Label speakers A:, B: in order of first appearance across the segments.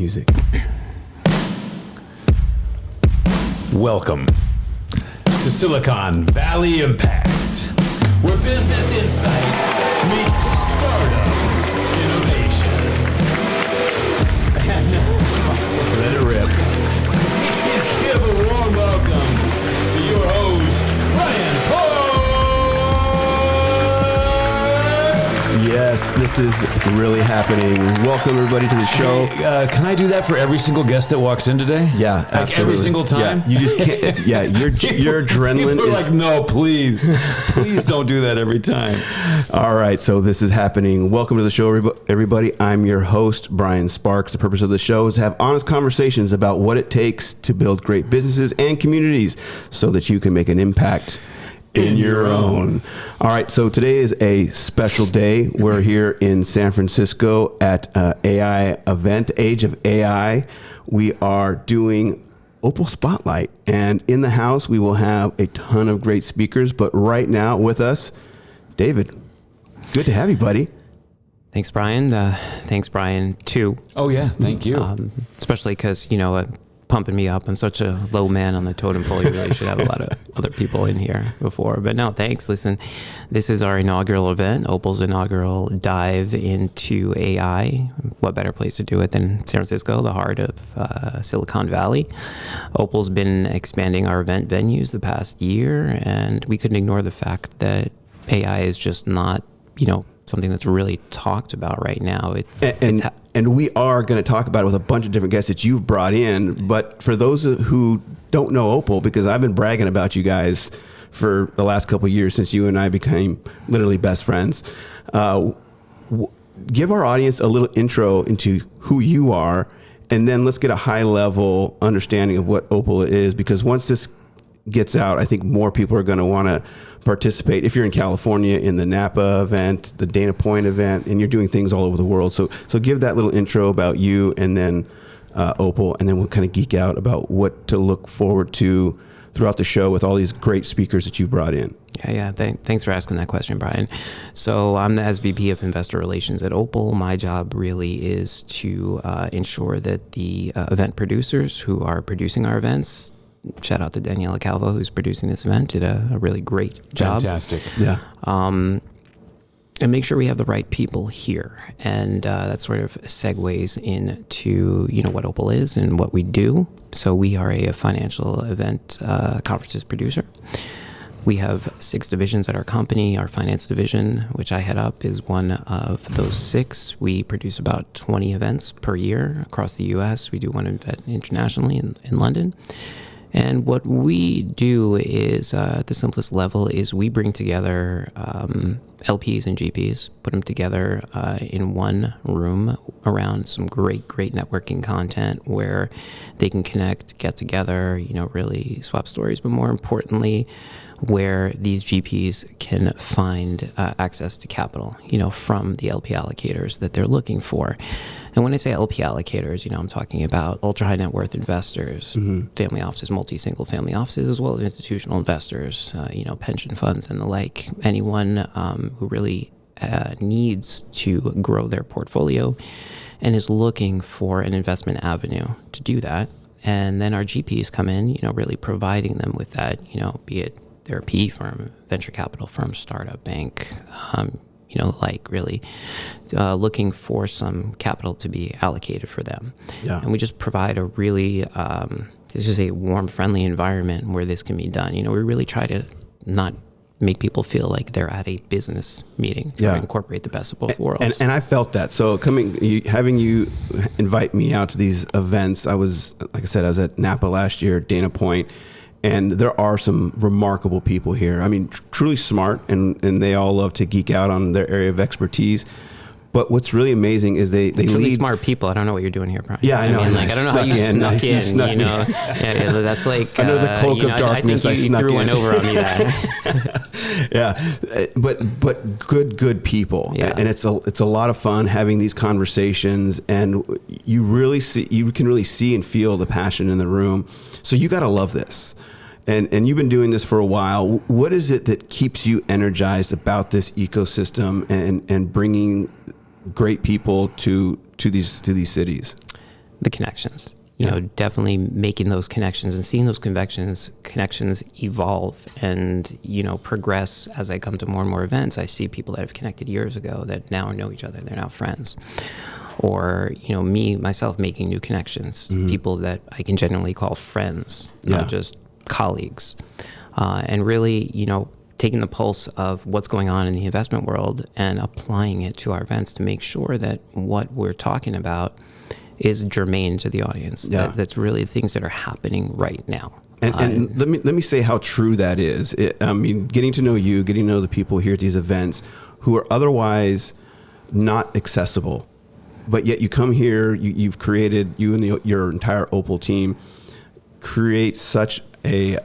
A: Music.
B: Welcome to Silicon Valley Impact, where business insight meets startup innovation. And let it rip. Please give a warm welcome to your host, Brian Ford.
A: Yes, this is really happening. Welcome everybody to the show.
B: Hey, can I do that for every single guest that walks in today?
A: Yeah,
B: like
A: absolutely.
B: every single time.
A: Yeah, you just can't. Yeah, your adrenaline
B: People are
A: is
B: like, no, please don't do that every time.
A: all right. So this is happening. Welcome to the show, everybody. I'm your host, Brian Sparks. The purpose of the show is to have honest conversations about what it takes to build great businesses and communities, so that you can make an impact in your own. All right, so today is a special day. We're here in San Francisco at AI event, Age of AI. We are doing Opal Spotlight, and in the house we will have a ton of great speakers. But right now with us, David. Good to have you, buddy.
C: Thanks, Brian. Thanks, Brian, too.
B: Oh, yeah. Thank you.
C: Especially because, pumping me up. I'm such a low man on the totem pole. You really should have a lot of other people in here before. But no, thanks. Listen, this is our inaugural event, Opal's inaugural dive into AI. What better place to do it than San Francisco, the heart of Silicon Valley? Opal's been expanding our event venues the past year, and we couldn't ignore the fact that AI is just not, something that's really talked about right now.
A: And we are going to talk about it with a bunch of different guests that you've brought in. But for those who don't know Opal, because I've been bragging about you guys for the last couple of years since you and I became literally best friends, give our audience a little intro into who you are, and then let's get a high level understanding of what Opal is, because once this gets out, I think more people are going to want to participate. If you're in California, in the Napa event, the Dana Point event, and you're doing things all over the world. So give that little intro about you, and then Opal, and then we'll kind of geek out about what to look forward to throughout the show with all these great speakers that you brought in.
C: Yeah. Thanks for asking that question, Brian. So I'm the SVP of Investor Relations at Opal. My job really is to ensure that the event producers who are producing our events, shout out to Daniela Calvo, who's producing this event, did a really great job.
B: Fantastic.
A: Yeah.
C: And make sure we have the right people here. And that sort of segues into, what Opal is and what we do. So we are a financial event conferences producer. We have 6 divisions at our company. Our finance division, which I head up, is one of those 6. We produce about 20 events per year across the U.S. We do one event internationally in London. And what we do is, at the simplest level, is we bring together LPs and GPs, put them together in one room around some great networking content where they can connect, get together, really swap stories, but more importantly, where these GPs can find access to capital, from the LP allocators that they're looking for. And when I say LP allocators, I'm talking about ultra high net worth investors, family offices, multi-single family offices, as well as institutional investors, pension funds and the like. Anyone who really needs to grow their portfolio and is looking for an investment avenue to do that. And then our GPs come in, really providing them with that, be it their PE firm, venture capital firm, startup bank, really looking for some capital to be allocated for them. Yeah. And we just provide a really, this is a warm, friendly environment where this can be done. We really try to not make people feel like they're at a business meeting. To incorporate the best of both worlds.
A: And I felt that. So having you invite me out to these events, I was at Napa last year, Dana Point, and there are some remarkable people here. I mean, truly smart, and they all love to geek out on their area of expertise. But what's really amazing is they
C: truly
A: lead
C: smart people. I don't know what you're doing here, Brian.
A: Yeah, I know.
C: I don't know how you snuck in. That's like
A: under the cloak of darkness.
C: I think you threw one over on me.
A: Yeah, but good people. Yeah. And it's a lot of fun having these conversations, and you can really see and feel the passion in the room. So you got to love this. And you've been doing this for a while. What is it that keeps you energized about this ecosystem and bringing great people to these cities?
C: the connections. You know, definitely making those connections and seeing those connections evolve and, you know, progress as I come to more and more events. I see people that have connected years ago that now know each other. They're now friends. Or, you know, myself making new connections, people that I can genuinely call friends, not just colleagues. And really, you know, taking the pulse of what's going on in the investment world and applying it to our events to make sure that what we're talking about is germane to the audience. That's really things that are happening right now.
A: And let me say how true that is. I mean, getting to know you, getting to know the people here at these events who are otherwise not accessible, but yet you come here, you've created, you and your entire Opal team create such a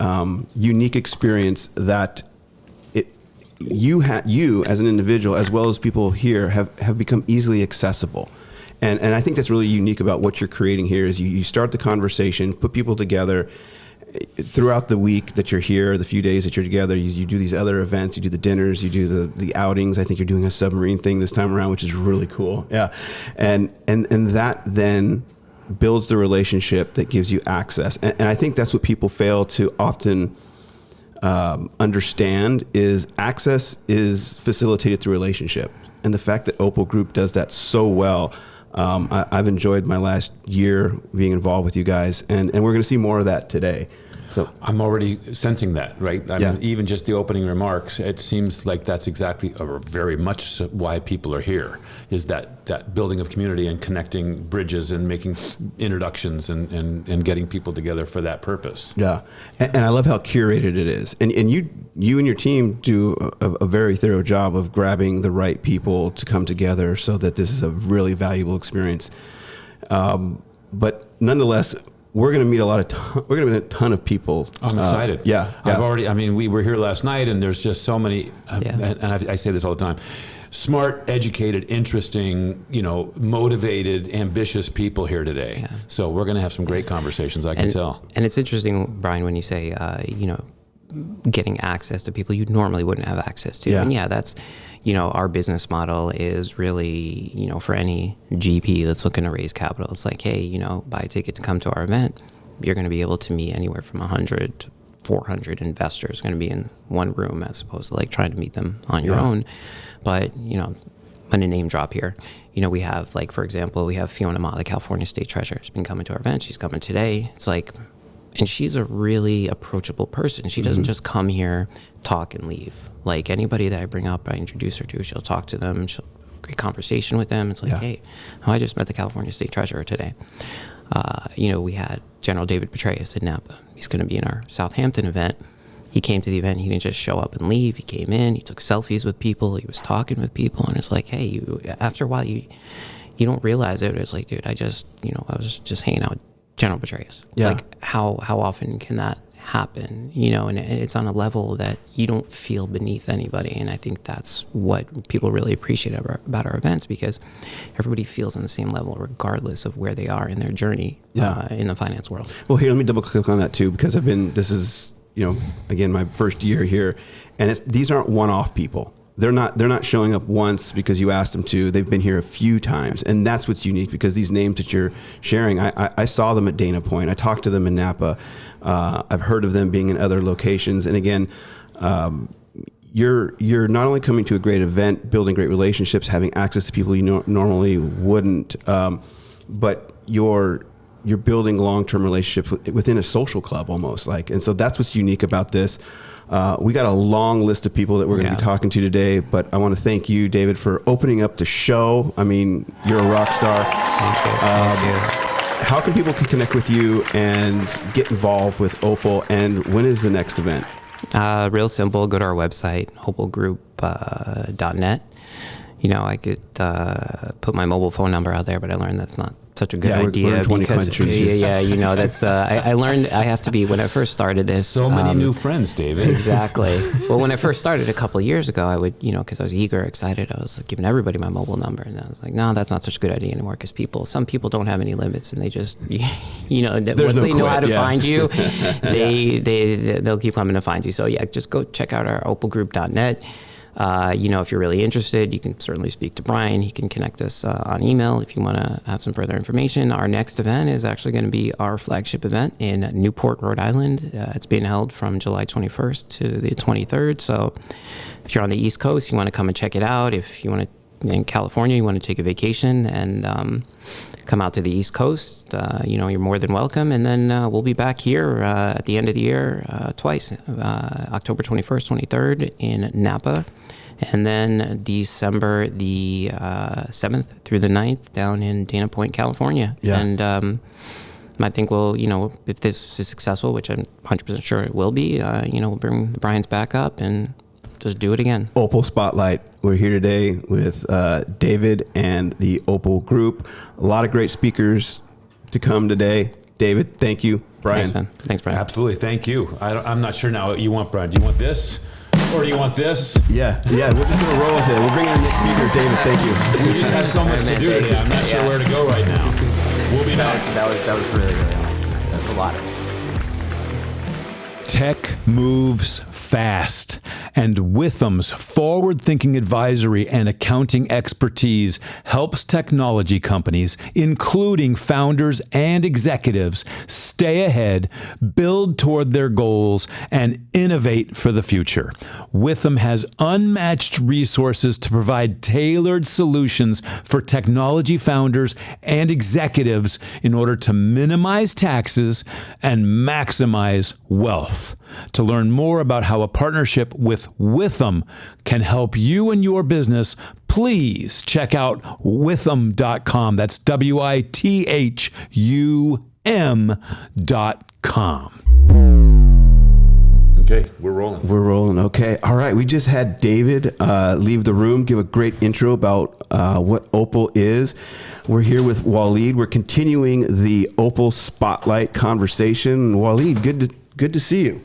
A: unique experience that you as an individual, as well as people here, have become easily accessible. And I think that's really unique about what you're creating here is you start the conversation, put people together throughout the week that you're here, the few days that you're together. You do these other events, you do the dinners, you do the outings. I think you're doing a submarine thing this time around, which is really cool. Yeah. And that then builds the relationship that gives you access. And I think that's what people fail to often understand is access is facilitated through relationship. And the fact that Opal Group does that so well, I've enjoyed my last year being involved with you guys, and we're going to see more of that today. So
B: I'm already sensing that, right? I mean, even just the opening remarks, it seems like that's exactly, or very much why people are here, is that building of community and connecting bridges and making introductions and getting people together for that purpose.
A: Yeah, and I love how curated it is. And you and your team do a very thorough job of grabbing the right people to come together so that this is a really valuable experience. But nonetheless, we're going to meet a ton of people.
B: I'm excited. We were here last night, and there's just so many, and I say this all the time, smart, educated, interesting, motivated, ambitious people here today. Yeah. So we're going to have some great conversations, I can tell.
C: And it's interesting, Brian, when you say, getting access to people you normally wouldn't have access to. Yeah. And that's, our business model is really, for any GP that's looking to raise capital, it's like, hey, buy a ticket to come to our event. You're going to be able to meet anywhere from 100 to 400 investors going to be in one room as opposed to like trying to meet them on your own. But, I'm going to name drop here. We have, like, for example, we have Fiona Ma, the California State Treasurer. She's been coming to our event. She's coming today. It's like, and she's a really approachable person. She doesn't just come here, talk, and leave. Like anybody that I bring up, I introduce her to, she'll talk to them. She'll great conversation with them. It's like, hey, I just met the California State Treasurer today. We had General David Petraeus in Napa. He's going to be in our Southampton event. He came to the event. He didn't just show up and leave. He came in. He took selfies with people. He was talking with people. And it's like, hey, after a while, you don't realize it. It's like, dude, I was just hanging out with General Petraeus. It's like, how often can that happen? And it's on a level that you don't feel beneath anybody. And I think that's what people really appreciate about our events, because everybody feels on the same level regardless of where they are in their journey in the finance world.
A: Well, here, let me double click on that too, because this is, again, my first year here, and these aren't one-off people. They're not showing up once because you asked them to. They've been here a few times, and that's what's unique, because these names that you're sharing, I saw them at Dana Point. I talked to them in Napa. I've heard of them being in other locations. And again, you're not only coming to a great event, building great relationships, having access to people you normally wouldn't, but you're building long-term relationships within a social club almost, like. And so that's what's unique about this. We got a long list of people that we're going to be talking to today, but I want to thank you, David, for opening up the show. I mean, you're a rock star.
C: Thank you.
A: How can people connect with you and get involved with Opal, and when is the next event?
C: Real simple. Go to our website, opalgroup.net. I could put my mobile phone number out there, but I learned that's not such a good idea.
A: We're in 20 countries.
C: That's I learned I have to be, when I first started this.
B: So many new friends, David.
C: Exactly. Well, when I first started a couple of years ago, I would, because I was eager, excited, I was giving everybody my mobile number, and I was like, no, that's not such a good idea anymore, because some people don't have any limits, and they just, once they know how to find you, they'll keep coming to find you. So just go check out our opalgroup.net. If you're really interested, you can certainly speak to Brian. He can connect us on email if you want to have some further information. Our next event is actually going to be our flagship event in Newport, Rhode Island. It's being held from July 21st to the 23rd. So if you're on the East Coast, you want to come and check it out. If you want to in California, you want to take a vacation and come out to the East Coast, you're more than welcome. And then we'll be back here at the end of the year twice, October 21st, 23rd in Napa, and then December the 7th through the 9th down in Dana Point, California.
A: Yeah.
C: And I think if this is successful, which I'm 100% sure it will be, we'll bring the Bryans back up and just do it again.
A: Opal Spotlight. We're here today with David and the Opal Group. A lot of great speakers to come today. David, thank you. Brian.
C: Thanks, Brian.
B: Absolutely. Thank you. I'm not sure now what you want, Brian. Do you want this or do you want this?
A: Yeah. We're just going to roll with it. We'll bring in our next speaker, David. Thank you.
B: We just have so much to do today. I'm not sure where to go right now. We'll be back.
C: That was really, really awesome. That's a lot of it.
D: Tech moves fast, and Witham's forward-thinking advisory and accounting expertise helps technology companies, including founders and executives, stay ahead, build toward their goals, and innovate for the future. Witham has unmatched resources to provide tailored solutions for technology founders and executives in order to minimize taxes and maximize wealth. To learn more about how a partnership with Witham can help you and your business, please check out witham.com. That's WITHUM.com.
B: Okay, we're rolling.
A: Okay. All right. We just had David leave the room, give a great intro about what Opal is. We're here with Walid. We're continuing the Opal Spotlight conversation. Walid, good to see you.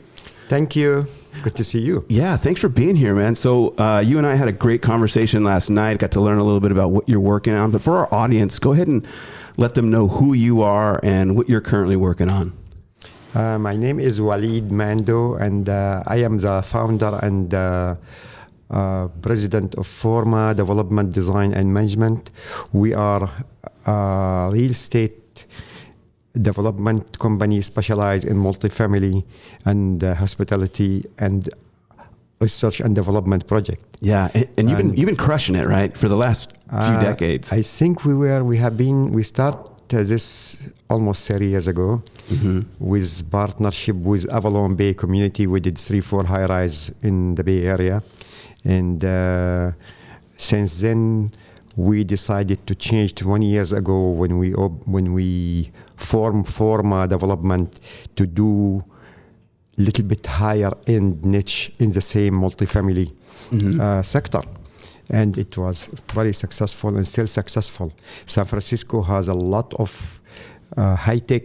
E: Thank you. Good to see you.
A: Yeah, thanks for being here, man. So you and I had a great conversation last night, got to learn a little bit about what you're working on. But for our audience, go ahead and let them know who you are and what you're currently working on.
E: My name is Walid Mando, and I am the founder and president of FORMA, Development, Design, and Management. We are a real estate development company specialized in multifamily and hospitality and research and development project.
A: Yeah, and you've been crushing it, right, for the last few decades.
E: I think we started this almost 30 years ago with partnership with Avalon Bay community. We did 3-4 high-rise in the Bay Area, and since then we decided to change 20 years ago when we formed FORMA Development to do little bit higher end niche in the same multifamily sector. And it was very successful and still successful. San Francisco has a lot of high-tech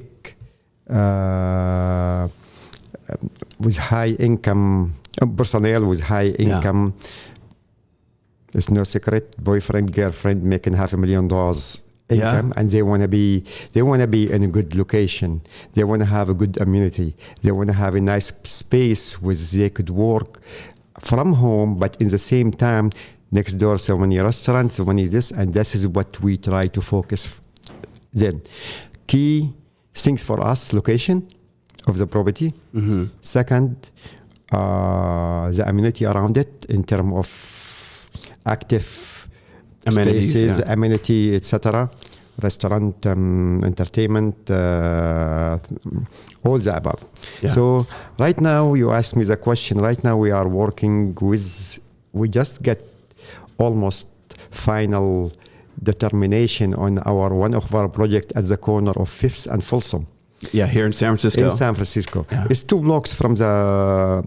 E: with high income, personnel with high income. Yeah. It's no secret, boyfriend, girlfriend making $500,000 income, and they want to be in a good location. They want to have a good amenity. They want to have a nice space where they could work from home, but in the same time, next door so many restaurants, so many this, and this is what we try to focus. Then, key things for us: location of the property. Second, the amenity around it in terms of active amenities, spaces, amenity, etc. Restaurant, entertainment, all the above. Yeah. So right now, you asked me the question. Right now, we are working with. We just get almost final determination on one of our project at the corner of 5th and Folsom.
A: Yeah, here in San Francisco.
E: In San Francisco. Yeah. It's 2 blocks from the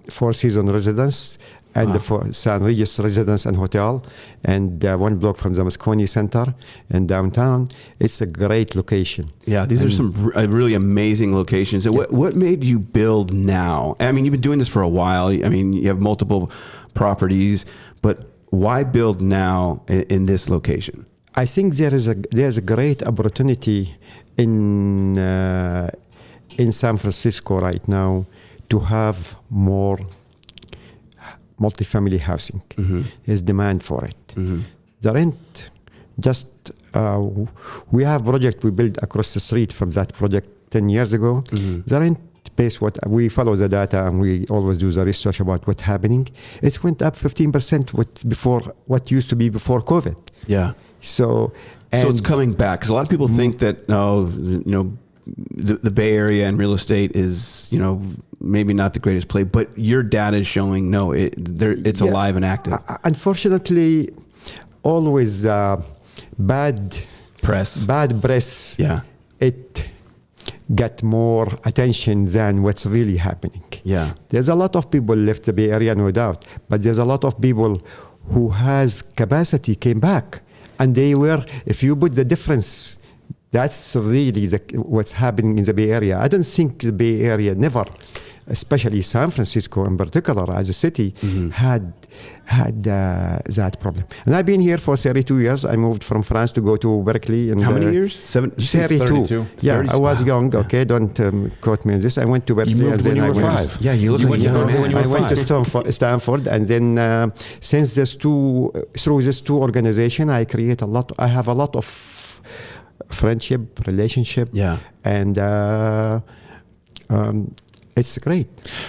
E: Four Seasons residence and the San Regis residence and hotel, and 1 block from the Moscone Center in downtown. It's a great location.
A: Yeah, these are some really amazing locations. Yeah. What made you build now? I mean, you've been doing this for a while. I mean, you have multiple properties, but why build now in this location?
E: I think there's a great opportunity in San Francisco right now to have more multifamily housing. There's demand for it. The rent, just we have project we built across the street from that project 10 years ago. The rent base, what we follow the data and we always do the research about what's happening. It went up 15% what used to be before COVID.
A: Yeah.
E: So
A: it's coming back, because a lot of people think that the Bay Area and real estate is maybe not the greatest play, but your data is showing it's alive and active.
E: Unfortunately, always bad press.
A: Yeah.
E: It get more attention than what's really happening.
A: Yeah.
E: There's a lot of people left the Bay Area, no doubt, but there's a lot of people who has capacity came back, and they were. If you put the difference, that's really what's happening in the Bay Area. I don't think the Bay Area never, especially San Francisco in particular as a city, had that problem. And I've been here for 32 years. I moved from France to go to Berkeley. And
A: how many years?
E: 32. Yeah, 30, I was young. Okay, don't quote me on this. I went to Berkeley.
B: You moved when you were 5.
A: Yeah, you look like
B: a young man.
E: I went to Stanford, and then since through these two organizations, I have a lot of friendship, relationship, and it's great.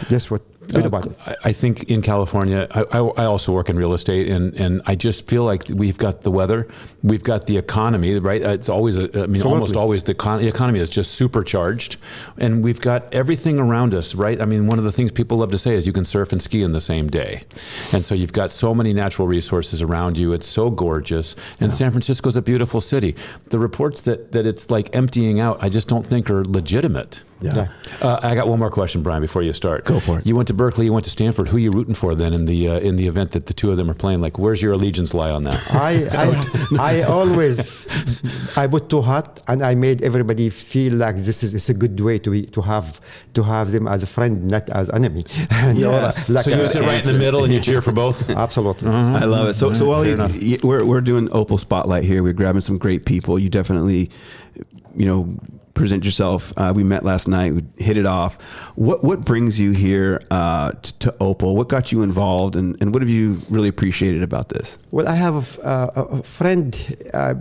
E: That's what good about it.
B: I think in California, I also work in real estate, and I just feel like we've got the weather, we've got the economy, right? It's always, almost always the economy is just supercharged, and we've got everything around us, right? I mean, one of the things people love to say is you can surf and ski in the same day. And so you've got so many natural resources around you. It's so gorgeous. And San Francisco is a beautiful city. The reports that it's like emptying out, I just don't think are legitimate.
A: Yeah.
B: I got one more question, Brian, before you start.
A: Go for it.
B: You went to Berkeley, you went to Stanford. Who are you rooting for then in the event that the two of them are playing? Like, where's your allegiance lie on that?
E: I always put too hot, and I made everybody feel like it's a good way to have them as a friend, not as enemy.
A: Yes.
B: So you sit right in the middle and you cheer for both?
E: Absolutely.
A: I love it. So Walid, we're doing Opal Spotlight here. We're grabbing some great people. You definitely, present yourself. We met last night. We hit it off. What brings you here to Opal? What got you involved, and what have you really appreciated about this?
E: Well, I have a friend.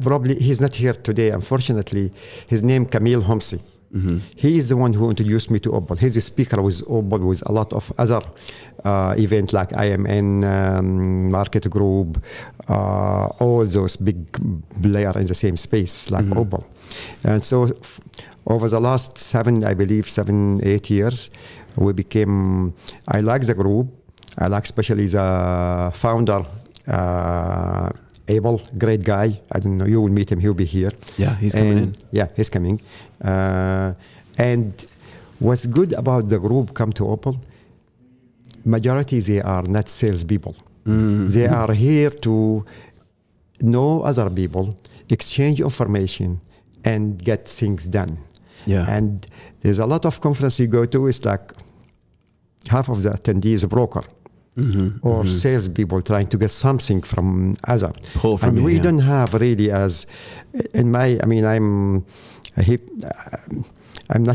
E: Probably he's not here today, unfortunately. His name Camille Homsi. He is the one who introduced me to Opal. He's a speaker with Opal, with a lot of other events like IMN, Market Group, all those big players in the same space like Opal. And so over the last 7-8 years, we became, I like the group. I like especially the founder, Abel, great guy. I don't know, you will meet him, he'll be here.
A: Yeah, he's coming in.
E: Yeah, he's coming. And what's good about the group come to Opal, majority they are not salespeople. They are here to know other people, exchange information, and get things done.
A: Yeah.
E: And there's a lot of conference you go to, it's like half of the attendees a broker. Or salespeople trying to get something from other. And we don't have really as, I'm not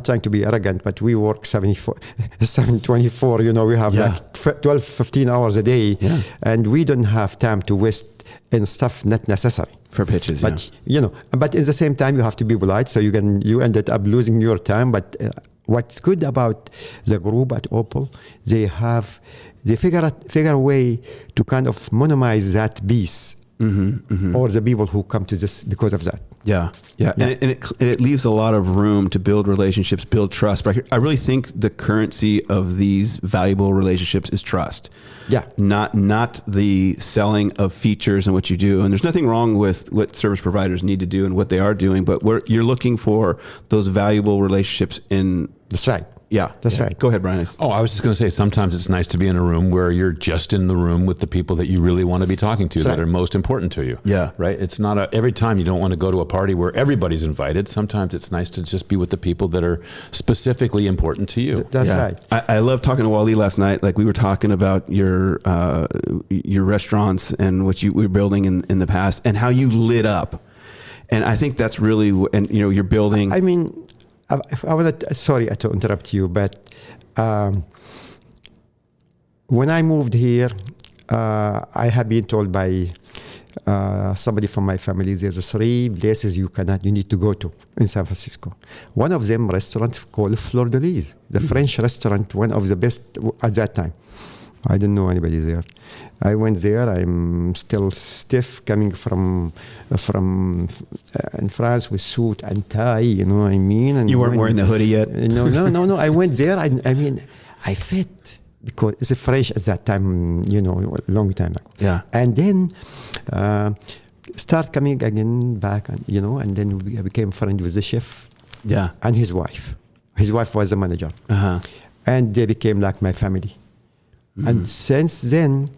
E: trying to be arrogant, but we work 724, we have like 12, 15 hours a day, and we don't have time to waste in stuff not necessary.
A: For pitches,
E: but, but at the same time, you have to be polite, so you ended up losing your time. But what's good about the group at Opal, they figure a way to kind of minimize that piece or the people who come to this because of that.
A: Yeah. And it leaves a lot of room to build relationships, build trust. But I really think the currency of these valuable relationships is trust.
E: Yeah.
A: Not the selling of features and what you do. And there's nothing wrong with what service providers need to do and what they are doing, but you're looking for those valuable relationships in...
E: That's right.
A: Yeah,
E: that's right.
A: Go ahead, Brian.
B: Oh, I was just going to say, sometimes it's nice to be in a room where you're just in the room with the people that you really want to be talking to, that are most important to you.
A: Yeah.
B: Right? It's not every time you don't want to go to a party where everybody's invited. Sometimes it's nice to just be with the people that are specifically important to you.
E: That's right.
A: I love talking to Walid last night. Like, we were talking about your restaurants and what you were building in the past and how you lit up. And I think that's really, and you're building.
E: I mean, sorry to interrupt you, but when I moved here, I have been told by somebody from my family, there's 3 places you need to go to in San Francisco. One of them restaurant called Fleur de Lis, the French restaurant, one of the best at that time. I didn't know anybody there. I went there. I'm still stiff coming from in France with suit and tie. You know what I mean? And
A: You weren't wearing the hoodie yet?
E: No. I went there. I mean, I fit because it's French at that time. You know, a long time ago.
A: Yeah.
E: And then start coming again back, and and then I became friend with the chef.
A: Yeah.
E: And his wife. His wife was a manager.
A: Uh-huh.
E: And they became like my family. Mm-hmm. And since then,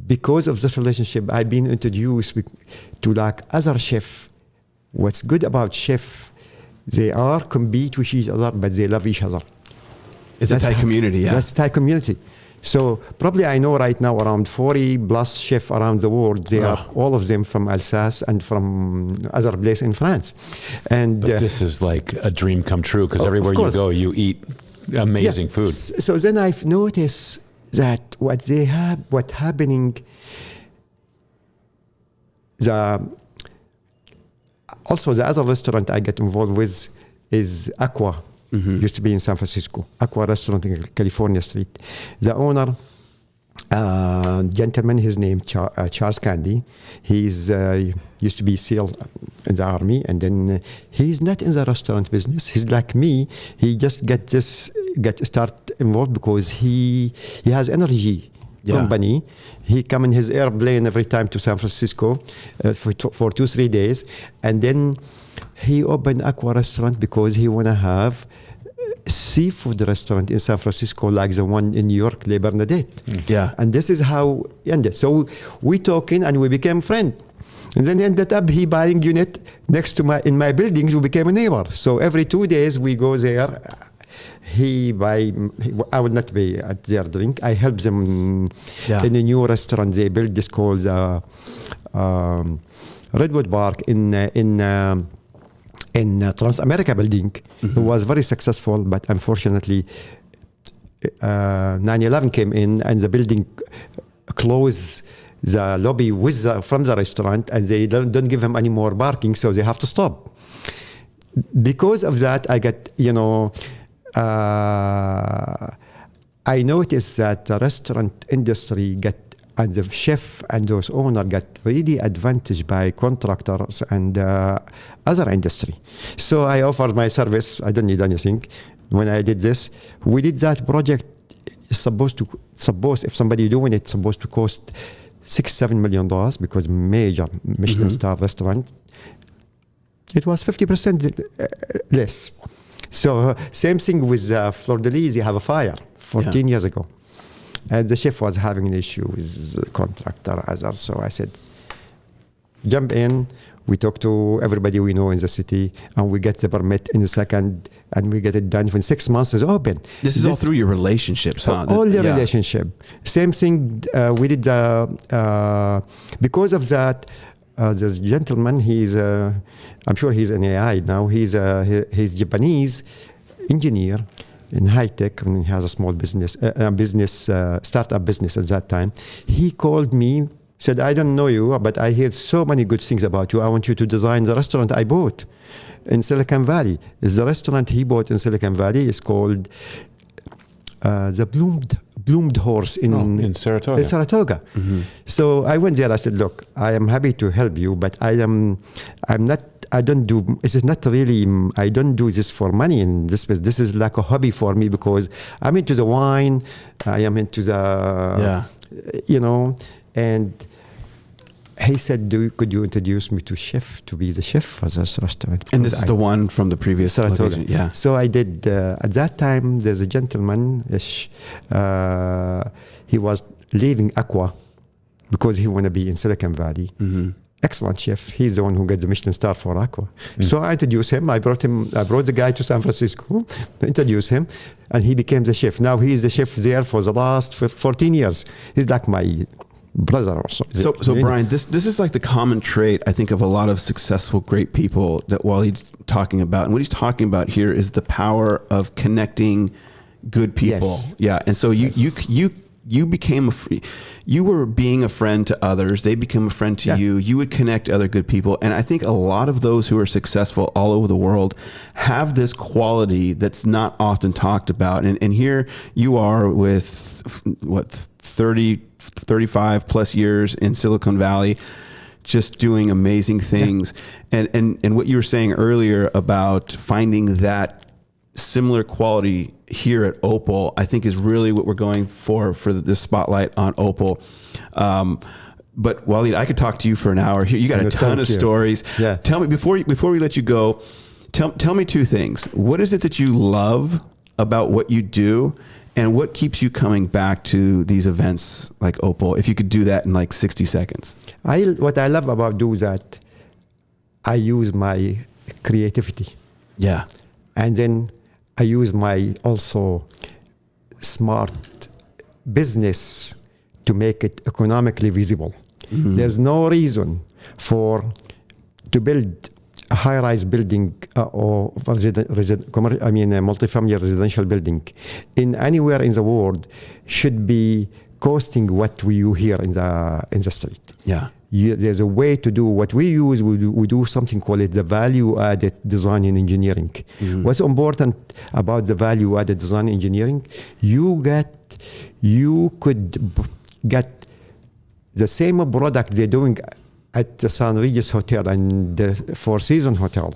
E: because of this relationship, I've been introduced to like other chefs. What's good about chef, they are compete with each other, but they love each other.
A: It's a Thai community, yeah.
E: That's a Thai community. So probably I know right now around 40 plus chefs around the world. They are all of them from Alsace and from other places in France. And
B: but this is like a dream come true because everywhere you go, you eat amazing food.
E: So then I've noticed that what happening, also the other restaurant I get involved with is Aqua. Mm-hmm. Used to be in San Francisco, Aqua restaurant in California Street. The owner, gentleman, his name Charles Candy. He's used to be SEAL in the army, and then he's not in the restaurant business. He's like me. He just start involved because he has energy. Yeah. Company. He come in his airplane every time to San Francisco for 2-3 days, and then he opened Aqua restaurant because he wanna have seafood restaurant in San Francisco like the one in New York, Le Bernadette.
A: Yeah.
E: And this is how it ended. So we talking and we became friends. And then ended up he buying unit next to in my building. We became a neighbor. So every 2 days we go there. I would not be at their drink. I help them in a new restaurant they built. This called Redwood Park in Transamerica building. Mm-hmm. It was very successful, but unfortunately 9/11 came in and the building closed the lobby from the restaurant, and they don't give them any more parking, so they have to stop. Because of that, I got I noticed that the restaurant industry and the chef and those owners got really advantaged by contractors and other industry. So I offered my service. I don't need anything. When I did this, we did that project. Supposed if somebody doing it, supposed to cost $6-7 million because major Michelin star restaurant. It was 50% less. So same thing with Fleur de Lis. You have a fire 14 years ago. And the chef was having an issue with the contractor, others. So I said, jump in. We talk to everybody we know in the city, and we get the permit in a second, and we get it done in 6 months. It's open.
A: This is all through your relationships, huh?
E: All the relationship. Same thing we did. Because of that, this gentleman, I'm sure he's an AI now. He's Japanese engineer in high tech, and he has a small business, startup business at that time. He called me, said, I don't know you, but I heard so many good things about you. I want you to design the restaurant I bought in Silicon Valley. The restaurant he bought in Silicon Valley is called the Bloomed Horse in
B: Saratoga.
E: Saratoga. Mm-hmm. So I went there. I said, look, I am happy to help you, but I don't do this for money. And this is like a hobby for me because I'm into the wine. I am into the, and he said, could you introduce me to be the chef for this restaurant?
A: And this is the one from the previous location. Yeah.
E: So I did, at that time, there's a gentleman, he was leaving Aqua because he wanted to be in Silicon Valley. Mm-hmm. Excellent chef. He's the one who got the Michelin star for Aqua. Mm-hmm. So I introduced him. I brought the guy to San Francisco, introduced him, and he became the chef. Now he's the chef there for the last 14 years. He's like my brother also.
A: So Brian, this is like the common trait, I think, of a lot of successful, great people that Walid's talking about. And what he's talking about here is the power of connecting good people. Yes. Yeah. And so you you were being a friend to others. They became a friend to you. You would connect other good people. And I think a lot of those who are successful all over the world have this quality that's not often talked about. And here you are with 35 plus years in Silicon Valley, just doing amazing things. And what you were saying earlier about finding that similar quality here at Opal, I think is really what we're going for this spotlight on Opal. But Walid, I could talk to you for an hour here. You got a ton of stories.
E: Yeah.
A: Tell me before we let you go, tell me two things. What is it that you love about what you do, and what keeps you coming back to these events like Opal? If you could do that in like 60 seconds.
E: What I love about do that, I use my creativity.
A: Yeah.
E: And then I use my also smart business to make it economically visible. Mm-hmm. There's no reason to build a high-rise building or multifamily residential building in anywhere in the world should be costing what we use here in the street.
A: Yeah.
E: There's a way to do what we use. We do something called the value-added design and engineering. Mm-hmm. What's important about the value-added design engineering? You could get the same product they're doing at the San Regis Hotel and the Four Seasons Hotel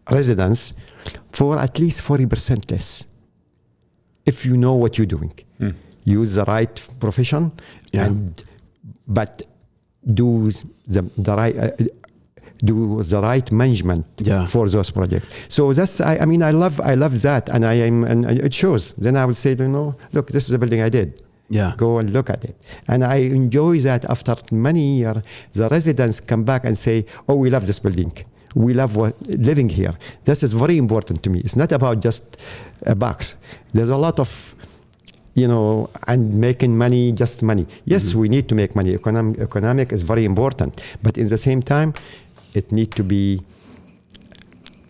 E: residence for at least 40% less. If you know what you're doing, use the right profession, but do the right management for those projects. So that's I love that, and and it shows. Then I will say, look, this is the building I did.
A: Yeah.
E: Go and look at it. And I enjoy that after many years, the residents come back and say, oh, we love this building. We love living here. This is very important to me. It's not about just a box. There's a lot of, and making money, just money. Yes, we need to make money. Economic is very important. But in the same time, it needs to be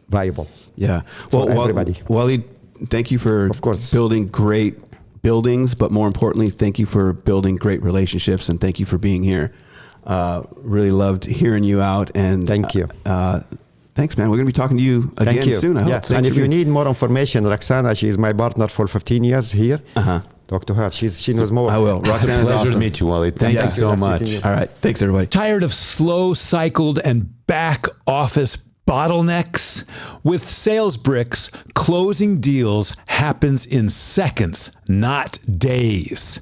E: viable.
A: Yeah.
E: For everybody.
A: Walid, thank you for building great buildings, but more importantly, thank you for building great relationships, and thank you for being here. Really loved hearing you out, and
E: thank you.
A: Thanks, man. We're going to be talking to you again soon. I hope.
E: And if you need more information, Roxana, she is my partner for 15 years here. Talk to her. She knows more.
A: I will. Roxana's
B: pleasure
A: awesome
B: to meet you, Walid. Thank you so much.
A: All right. Thanks, everybody.
D: Tired of slow cycled and back office bottlenecks? With SalesBricks, closing deals happens in seconds, not days.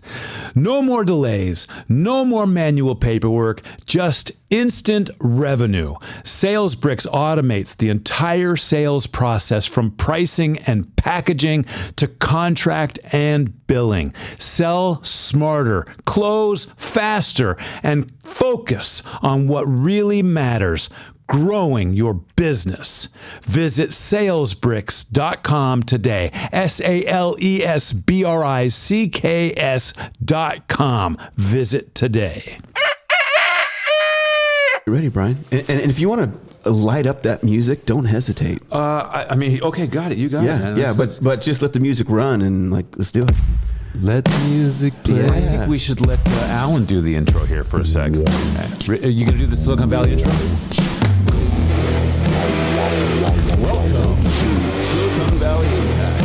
D: No more delays, no more manual paperwork, just instant revenue. SalesBricks automates the entire sales process from pricing and packaging to contract and billing. Sell smarter, close faster, and focus on what really matters: growing your business. Visit salesbricks.com today. SalesBricks.com. Visit today.
A: You ready, Brian? And if you want to light up that music, don't hesitate.
B: Okay, got it. You got it. Man.
A: Yeah, but just let the music run and let's do it.
F: Let the music play.
B: I think we should let Alan do the intro here for a sec. Are you going to do the Silicon Valley intro?
A: Welcome to Silicon Valley Impact.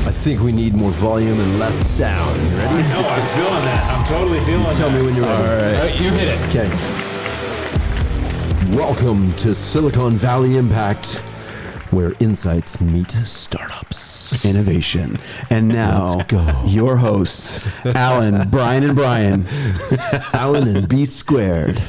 F: I think we need more volume and less sound. You ready?
B: No, I'm feeling that. I'm totally feeling that.
F: Tell me when you're ready.
A: All right.
B: You hit it.
F: Okay. Welcome to Silicon Valley Impact, where insights meet startups.
A: Innovation. And now,
F: Let's go.
A: Your hosts, Alan, Brian, and Brian.
F: Alan and B squared.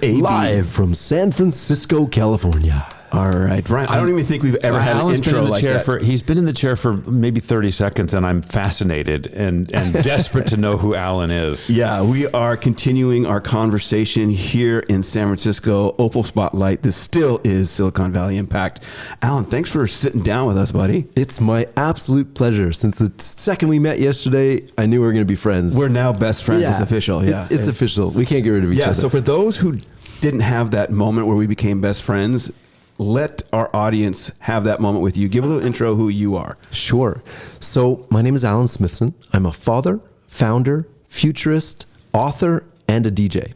A: AB.
F: Live from San Francisco, California.
A: All right, Brian. I don't even think we've ever had
B: Alan's
A: an intro
B: been in the
A: like
B: chair
A: that.
B: he's been in the chair for maybe 30 seconds, and I'm fascinated and desperate to know who Alan is.
A: Yeah, we are continuing our conversation here in San Francisco, Opal Spotlight. This still is Silicon Valley Impact. Alan, thanks for sitting down with us, buddy.
F: It's my absolute pleasure. Since the second we met yesterday, I knew we were going to be friends.
A: We're now best friends. It's official. Yeah,
F: It's official. We can't get rid of each other.
A: So for those who didn't have that moment where we became best friends, let our audience have that moment with you. Give a little intro who you are.
F: Sure. So my name is Alan Smithson. I'm a father, founder, futurist, author, and a DJ.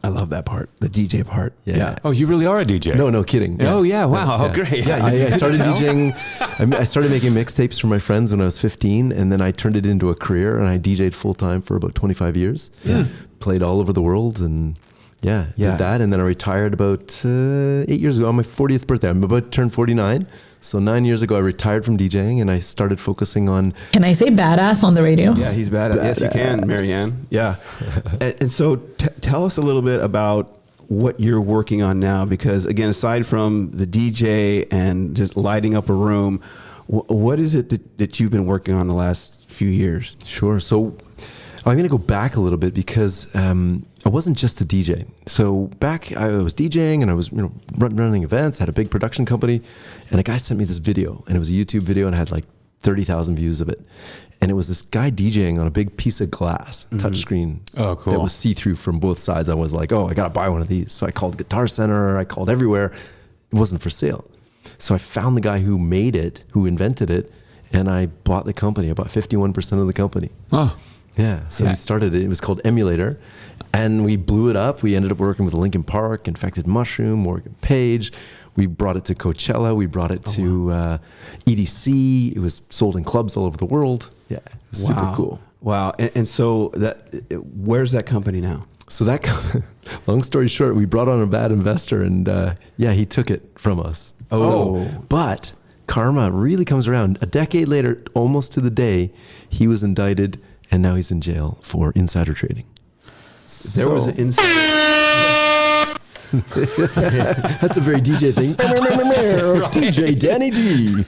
A: I love that part, the DJ part.
F: Yeah.
B: Oh, you really are a DJ?
F: No kidding.
B: Oh, yeah. Wow. Oh, great.
F: Yeah, I started DJing. I started making mixtapes for my friends when I was 15, and then I turned it into a career, and I DJed full time for about 25 years.
A: Yeah.
F: Played all over the world, and did that. And then I retired about 8 years ago on my 40th birthday. I'm about to turn 49. So 9 years ago, I retired from DJing, and I started focusing on...
G: Can I say badass on the radio?
A: Yeah, he's badass. Yes, you can, Marianne. Yeah. And so tell us a little bit about what you're working on now, because again, aside from the DJ and just lighting up a room, what is it that you've been working on the last few years?
F: Sure. So I'm going to go back a little bit because I wasn't just a DJ. So back, I was DJing and I was running events, had a big production company, and a guy sent me this video, and it was a YouTube video and had like 30,000 views of it. And it was this guy DJing on a big piece of glass, touchscreen.
B: Oh, cool.
F: That was see-through from both sides. I was like, oh, I got to buy one of these. So I called Guitar Center, I called everywhere. It wasn't for sale. So I found the guy who made it, who invented it, and I bought the company. I bought 51% of the company.
B: Oh.
F: Yeah, so we started it. It was called Emulator, and we blew it up. We ended up working with Linkin Park, Infected Mushroom, Morgan Page. We brought it to Coachella. We brought it to EDC. It was sold in clubs all over the world. Yeah, it was super cool.
A: Wow. And so where's that company now?
F: So long story short, we brought on a bad investor, and he took it from us. But karma really comes around. A decade later, almost to the day, he was indicted, and now he's in jail for insider trading.
A: There was an insider.
F: That's a very DJ thing. DJ Danny D.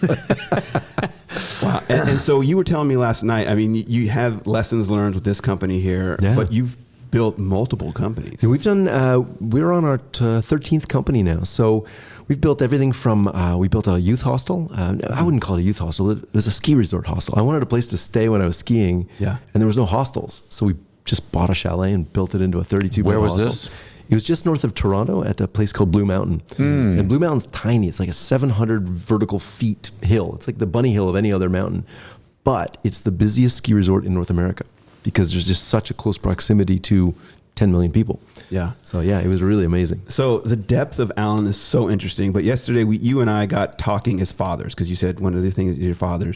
A: Wow. And so you were telling me last night, I mean, you have lessons learned with this company here, but you've built multiple companies.
F: We've done, we're on our 13th company now. So we've built everything from, we built a youth hostel. I wouldn't call it a youth hostel. It was a ski resort hostel. I wanted a place to stay when I was skiing. Yeah. And there was no hostels. So we just bought a chalet and built it into a 32-bed
B: Where was
F: hostel.
B: this?
F: It was just north of Toronto at a place called Blue Mountain. And Blue Mountain's tiny. It's like a 700 vertical feet hill. It's like the bunny hill of any other mountain. But it's the busiest ski resort in North America because there's just such a close proximity to 10 million people.
A: Yeah.
F: So yeah, it was really amazing.
A: So the depth of Alan is so interesting. But yesterday, you and I got talking as fathers, because you said one of the things is your fathers.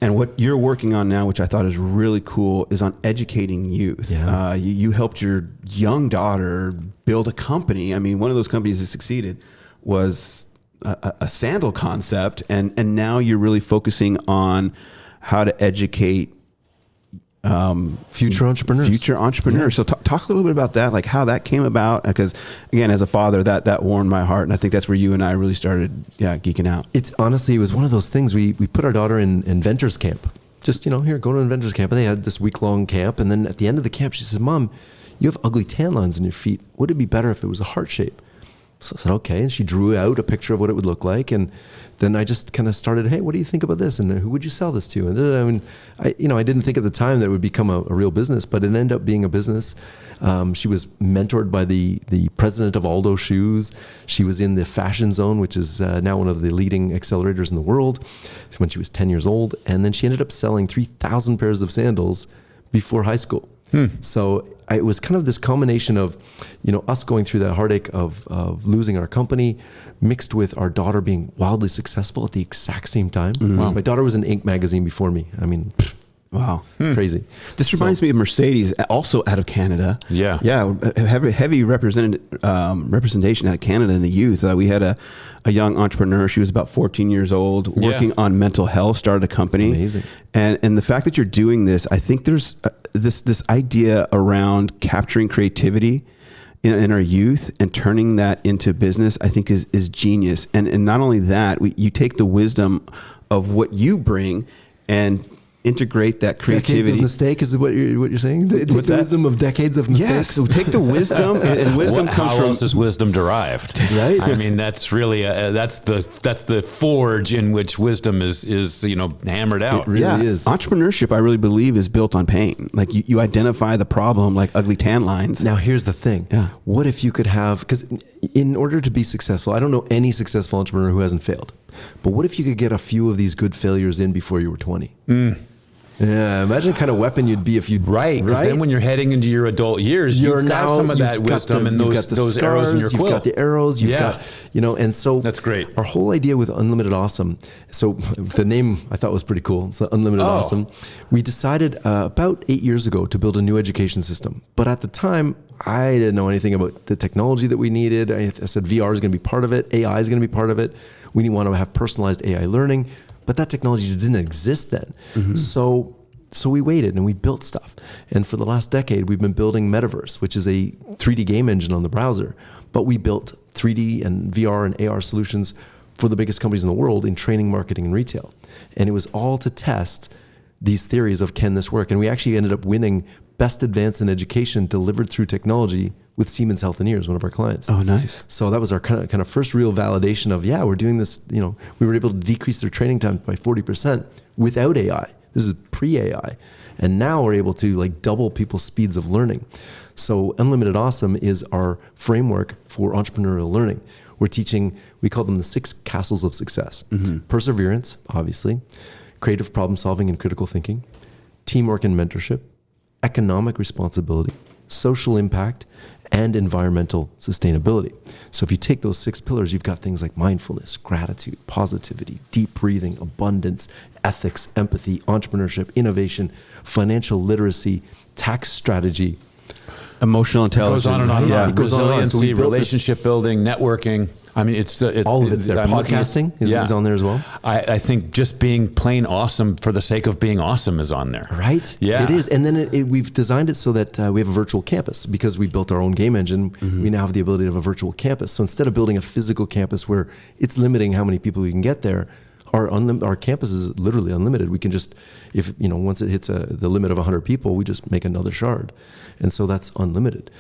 A: And what you're working on now, which I thought is really cool, is on educating youth.
F: Yeah.
A: You helped your young daughter build a company. I mean, one of those companies that succeeded was a sandal concept. And now you're really focusing on how to educate
F: future entrepreneurs.
A: Yeah. So talk a little bit about that, like how that came about, because again, as a father, that warmed my heart, and I think that's where you and I really started geeking out.
F: It's honestly, it was one of those things. We put our daughter in Inventors Camp. Just, here, go to Inventors Camp. And they had this week-long camp, and then at the end of the camp, she said, Mom, you have ugly tan lines in your feet. Would it be better if it was a heart shape? So I said, okay. And she drew out a picture of what it would look like. And then I just kind of started, hey, what do you think about this? And who would you sell this to? And I didn't think at the time that it would become a real business, but it ended up being a business. She was mentored by the president of Aldo Shoes. She was in the Fashion Zone, which is now one of the leading accelerators in the world, when she was 10 years old. And then she ended up selling 3,000 pairs of sandals before high school. So it was kind of this combination of, us going through that heartache of losing our company, mixed with our daughter being wildly successful at the exact same time. Wow. My daughter was in Inc. magazine before me. I mean,
A: wow,
F: crazy.
A: This reminds me of Mercedes, also out of Canada. Yeah, heavy representation out of Canada in the youth. We had a young entrepreneur. She was about 14 years old, working on mental health. Started a company.
F: Amazing.
A: And the fact that you're doing this, I think there's this idea around capturing creativity in our youth and turning that into business, I think is genius. And not only that, you take the wisdom of what you bring and integrate that creativity.
F: Decades of mistake is what you're saying? The wisdom of decades of mistakes?
A: Yes, so take the wisdom, and wisdom comes
B: how
A: from...
B: How else is wisdom derived?
F: Right?
B: I mean, that's really, that's the forge in which wisdom is hammered out.
F: It really is.
A: Entrepreneurship, I really believe, is built on pain. Like you identify the problem, like ugly tan lines.
F: Now, here's the thing. Yeah. What if you could have, because in order to be successful, I don't know any successful entrepreneur who hasn't failed, but what if you could get a few of these good failures in before you were 20? Yeah, imagine the kind of weapon you'd be if you'd
B: Right, because then when you're heading into your adult years, you've got some of that wisdom and those arrows in your quill.
F: You've got the arrows, you've got, and so
B: that's great.
F: Our whole idea with Unlimited Awesome, so the name I thought was pretty cool. It's Unlimited Awesome. We decided about 8 years ago to build a new education system. But at the time, I didn't know anything about the technology that we needed. I said VR is going to be part of it. AI is going to be part of it. We want to have personalized AI learning. But that technology just didn't exist then. Mm-hmm. So we waited and we built stuff. And for the last decade, we've been building Metaverse, which is a 3D game engine on the browser. But we built 3D and VR and AR solutions for the biggest companies in the world in training, marketing, and retail. And it was all to test these theories of can this work? And we actually ended up winning Best Advance in Education delivered through technology with Siemens Healthineers, one of our clients.
A: Oh, nice.
F: So that was our kind of first real validation of, we're doing this, we were able to decrease their training time by 40% without AI. This is pre-AI. And now we're able to double people's speeds of learning. So Unlimited Awesome is our framework for entrepreneurial learning. We're teaching, we call them the 6 castles of success. Mm-hmm. Perseverance, obviously, creative problem solving and critical thinking, teamwork and mentorship, economic responsibility, social impact, and environmental sustainability. So if you take those 6 pillars, you've got things like mindfulness, gratitude, positivity, deep breathing, abundance, ethics, empathy, entrepreneurship, innovation, financial literacy, tax strategy,
A: emotional intelligence.
B: It goes on and on.
F: Yeah, it goes on and on.
B: Resiliency, relationship building, networking. I mean,
F: all of it's there. Podcasting is on there as well.
B: I think just being plain awesome for the sake of being awesome is on there.
F: Right?
B: Yeah.
F: It is. And then we've designed it so that we have a virtual campus. Because we built our own game engine, we now have the ability to have a virtual campus. So instead of building a physical campus where it's limiting how many people we can get there, our campus is literally unlimited. We can just, once it hits the limit of 100 people, we just make another shard. And so that's unlimited.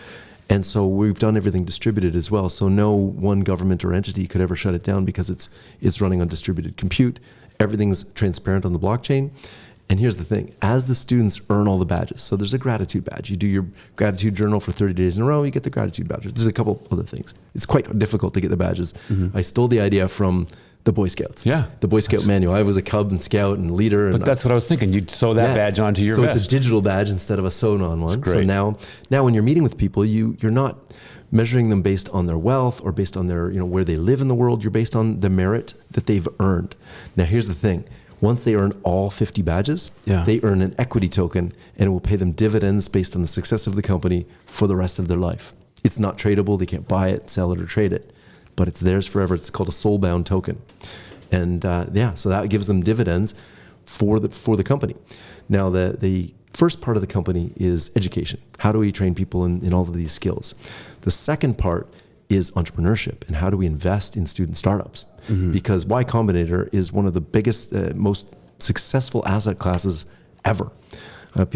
F: And so we've done everything distributed as well. So no one government or entity could ever shut it down because it's running on distributed compute. Everything's transparent on the blockchain. And here's the thing, as the students earn all the badges, so there's a gratitude badge. You do your gratitude journal for 30 days in a row, you get the gratitude badge. There's a couple other things. It's quite difficult to get the badges. Mm-hmm. I stole the idea from the Boy Scouts.
B: Yeah.
F: The Boy Scout manual. I was a Cub and Scout and leader.
B: But that's what I was thinking. You'd sew that badge onto your vest.
F: So it's a digital badge instead of a sewn-on one. So now when you're meeting with people, you're not measuring them based on their wealth or based on their, where they live in the world. You're based on the merit that they've earned. Now, here's the thing. Once they earn all 50 badges, they earn an equity token, and it will pay them dividends based on the success of the company for the rest of their life. It's not tradable. They can't buy it, sell it, or trade it. But it's theirs forever. It's called a soul-bound token. And so that gives them dividends for the company. Now, the first part of the company is education. How do we train people in all of these skills? The second part is entrepreneurship, and how do we invest in student startups? Mm-hmm. Because Y Combinator is one of the biggest, most successful asset classes ever.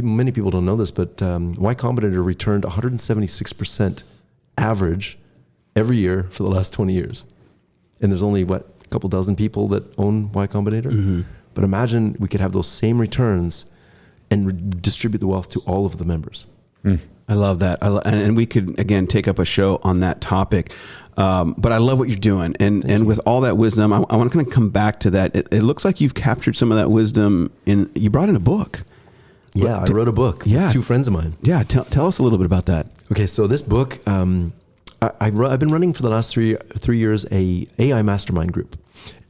F: Many people don't know this, but Y Combinator returned 176% average every year for the last 20 years. And there's only, a couple dozen people that own Y Combinator? Mm-hmm. But imagine we could have those same returns and distribute the wealth to all of the members.
A: Mm. I love that. And we could, again, take up a show on that topic. But I love what you're doing. And with all that wisdom, I want to kind of come back to that. It looks like you've captured some of that wisdom you brought in a book.
F: Yeah, I wrote a book with 2 friends of mine.
A: Yeah, tell us a little bit about that.
F: Okay, so this book, I've been running for the last 3 years a AI mastermind group.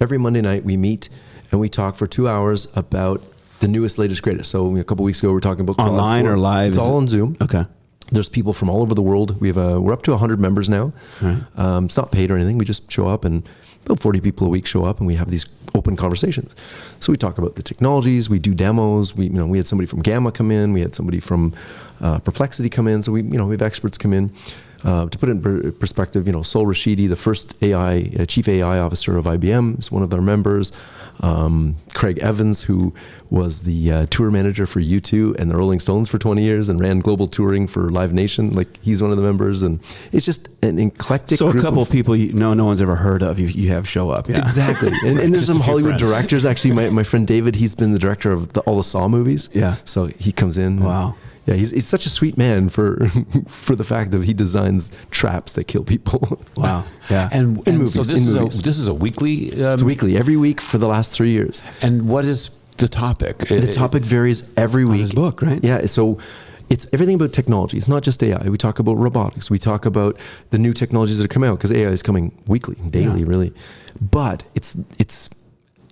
F: Every Monday night we meet and we talk for 2 hours about the newest, latest, greatest. So a couple weeks ago we were talking about
A: online or live.
F: It's all on Zoom.
A: Okay.
F: There's people from all over the world. We're up to 100 members now. Right. It's not paid or anything. We just show up, and about 40 people a week show up, and we have these open conversations. So we talk about the technologies. We do demos. We had somebody from Gamma come in. We had somebody from Perplexity come in. So we have experts come in. To put it in perspective, Sol Rashidi, the first chief AI officer of IBM, is one of our members. Craig Evans, who was the tour manager for U2 and the Rolling Stones for 20 years and ran global touring for Live Nation, he's one of the members. And it's just an eclectic group.
A: So a couple of people no one's ever heard of you have show up. Yeah.
F: Exactly. And there's some Hollywood directors. Actually, my friend David, he's been the director of all the Saw movies.
A: Yeah.
F: So he comes in.
A: Wow.
F: Yeah, he's such a sweet man for the fact that he designs traps that kill people.
A: Wow. Yeah.
B: And in movies. So this is a weekly.
F: It's weekly, every week for the last 3 years.
B: And what is the topic?
F: The topic varies every week.
A: his book, right?
F: Yeah. So it's everything about technology. It's not just AI. We talk about robotics. We talk about the new technologies that are coming out, because AI is coming weekly, daily, really. But it's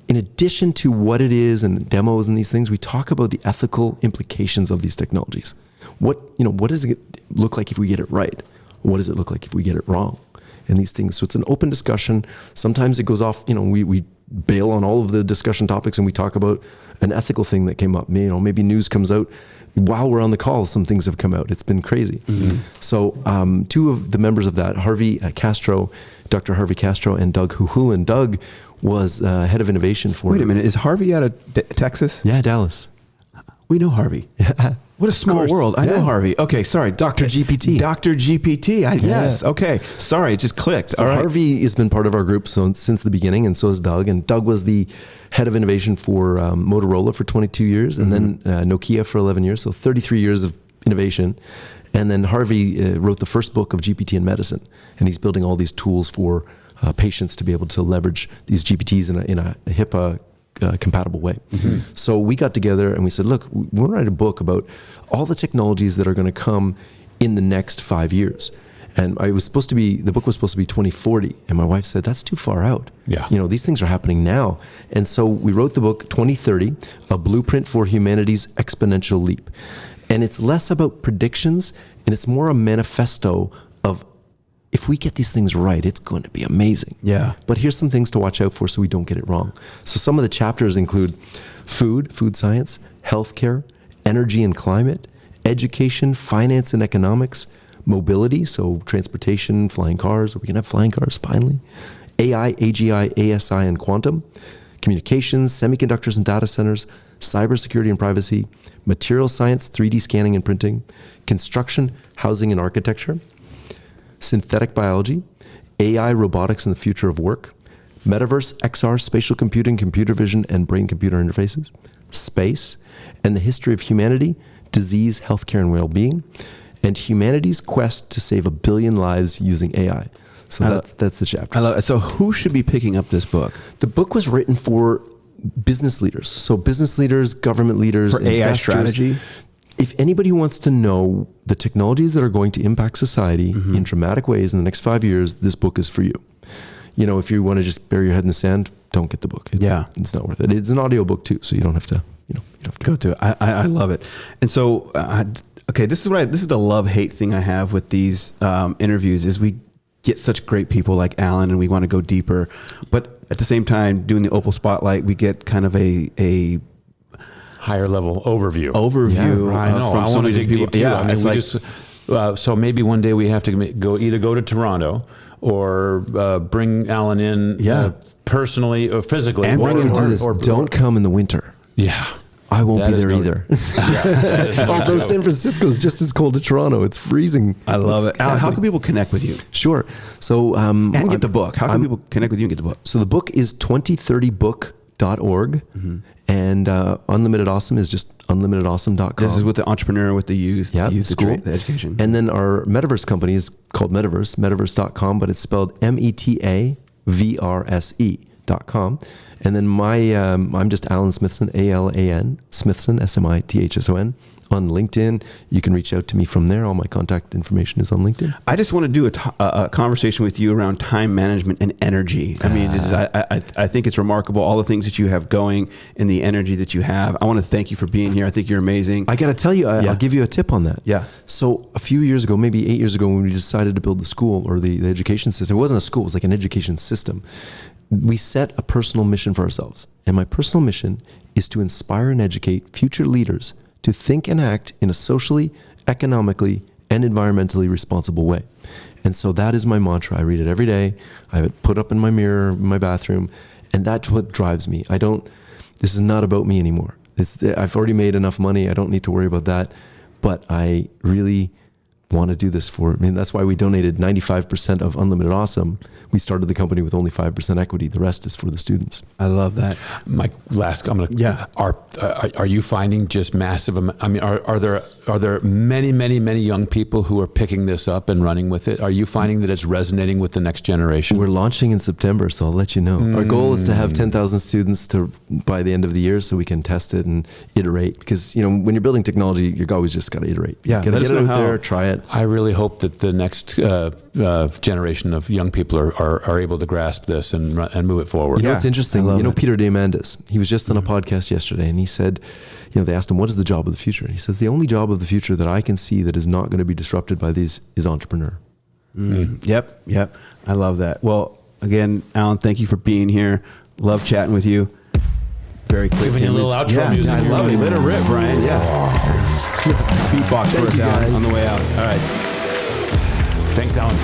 F: in addition to what it is and demos and these things, we talk about the ethical implications of these technologies. What does it look like if we get it right? What does it look like if we get it wrong? And these things. So it's an open discussion. Sometimes it goes off, we bail on all of the discussion topics and we talk about an ethical thing that came up. Maybe news comes out while we're on the call. Some things have come out. It's been crazy. Mm-hmm. So two of the members of that, Dr. Harvey Castro and Doug Huhulan. Doug was head of innovation for...
A: Wait a minute. Is Harvey out of Texas?
F: Yeah, Dallas.
A: We know Harvey. What a small world. I know Harvey. Okay, sorry.
F: Dr. GPT.
A: Dr. GPT. Yes. Okay. Sorry, it just clicked.
F: So Harvey has been part of our group since the beginning, and so has Doug. And Doug was the head of innovation for Motorola for 22 years, and then Nokia for 11 years, so 33 years of innovation. And then Harvey wrote the first book of GPT in medicine, and he's building all these tools for patients to be able to leverage these GPTs in a HIPAA compatible way. Mm-hmm. So we got together and we said, look, we want to write a book about all the technologies that are going to come in the next 5 years. And the book was supposed to be 2040. And my wife said, that's too far out.
B: Yeah.
F: These things are happening now. And so we wrote the book 2030, A Blueprint for Humanity's Exponential Leap. And it's less about predictions and it's more a manifesto of, if we get these things right, it's going to be amazing.
A: Yeah.
F: But here's some things to watch out for so we don't get it wrong. So some of the chapters include food science, healthcare, energy and climate, education, finance and economics, mobility, so transportation, flying cars, we can have flying cars finally, AI, AGI, ASI, and quantum, communications, semiconductors and data centers, cybersecurity and privacy, material science, 3D scanning and printing, construction, housing and architecture, synthetic biology, AI, robotics and the future of work, metaverse, XR, spatial computing, computer vision, and brain-computer interfaces, space, and the history of humanity, disease, healthcare, and well-being, and humanity's quest to save 1 billion lives using AI. So that's the chapter.
A: I love it. So who should be picking up this book?
F: The book was written for business leaders. So business leaders, government leaders,
A: for AI strategy.
F: If anybody wants to know the technologies that are going to impact society in dramatic ways in the next 5 years, this book is for you. If you want to just bury your head in the sand, don't get the book. It's not worth it. It's an audio book too, so you don't have to.
A: Go to it. I love it. And so, this is the love-hate thing I have with these interviews is we get such great people like Alan, and we want to go deeper, but at the same time, doing the Opal Spotlight, we get kind of a
B: higher level overview.
A: Yeah,
B: I know. I want to dig deep too. Yeah, I mean, so maybe one day we have to either go to Toronto or bring Alan in personally or physically.
F: And bring him to this. Don't come in the winter.
B: Yeah.
F: I won't be there either. Although San Francisco is just as cold as Toronto. It's freezing.
A: I love it. Alan, how can people connect with you?
F: Sure. So
A: and get the book. How can people connect with you and get the book?
F: So the book is 2030book.org. And Unlimited Awesome is just unlimitedawesome.com.
A: This is with the entrepreneur, with the youth, the youth school, the education.
F: And then our metaverse company is called Metaverse, metaverse.com, but it's spelled METAVRSE.com. And then I'm just Alan Smithson, ALAN, Smithson, SMITHSON. On LinkedIn, you can reach out to me from there. All my contact information is on LinkedIn.
A: I just want to do a conversation with you around time management and energy. I mean, I think it's remarkable, all the things that you have going and the energy that you have. I want to thank you for being here. I think you're amazing.
F: I got to tell you, I'll give you a tip on that.
A: Yeah.
F: So a few years ago, maybe 8 years ago, when we decided to build the school or the education system, it wasn't a school, it was like an education system. We set a personal mission for ourselves. And my personal mission is to inspire and educate future leaders to think and act in a socially, economically, and environmentally responsible way. And so that is my mantra. I read it every day. I have it put up in my mirror, in my bathroom, and that's what drives me. This is not about me anymore. I've already made enough money. I don't need to worry about that. But I really want to do this for. I mean, that's why we donated 95% of Unlimited Awesome. We started the company with only 5% equity. The rest is for the students.
A: I love that.
B: My last, I'm gonna.
A: Yeah.
B: Are you finding just massive? I mean, are there many young people who are picking this up and running with it? Are you finding that it's resonating with the next generation?
F: We're launching in September, so I'll let you know. Our goal is to have 10,000 students by the end of the year, so we can test it and iterate. Because when you're building technology, you've always just got to iterate.
A: Yeah,
F: get it out there, try it.
B: I really hope that the next generation of young people are able to grasp this and move it forward.
F: You know, it's interesting. Peter Diamandis, he was just on a podcast yesterday, and he said, they asked him, what is the job of the future? And he says, the only job of the future that I can see that is not going to be disrupted by these is entrepreneur.
A: Yep. I love that. Well, again, Alan, thank you for being here. Love chatting with you. Very quick.
B: Giving you a little outro music.
A: I love it. Let it rip, Brian. Yeah. Beatbox for us, Alan, on the way out. All right.
B: Thanks, Alan.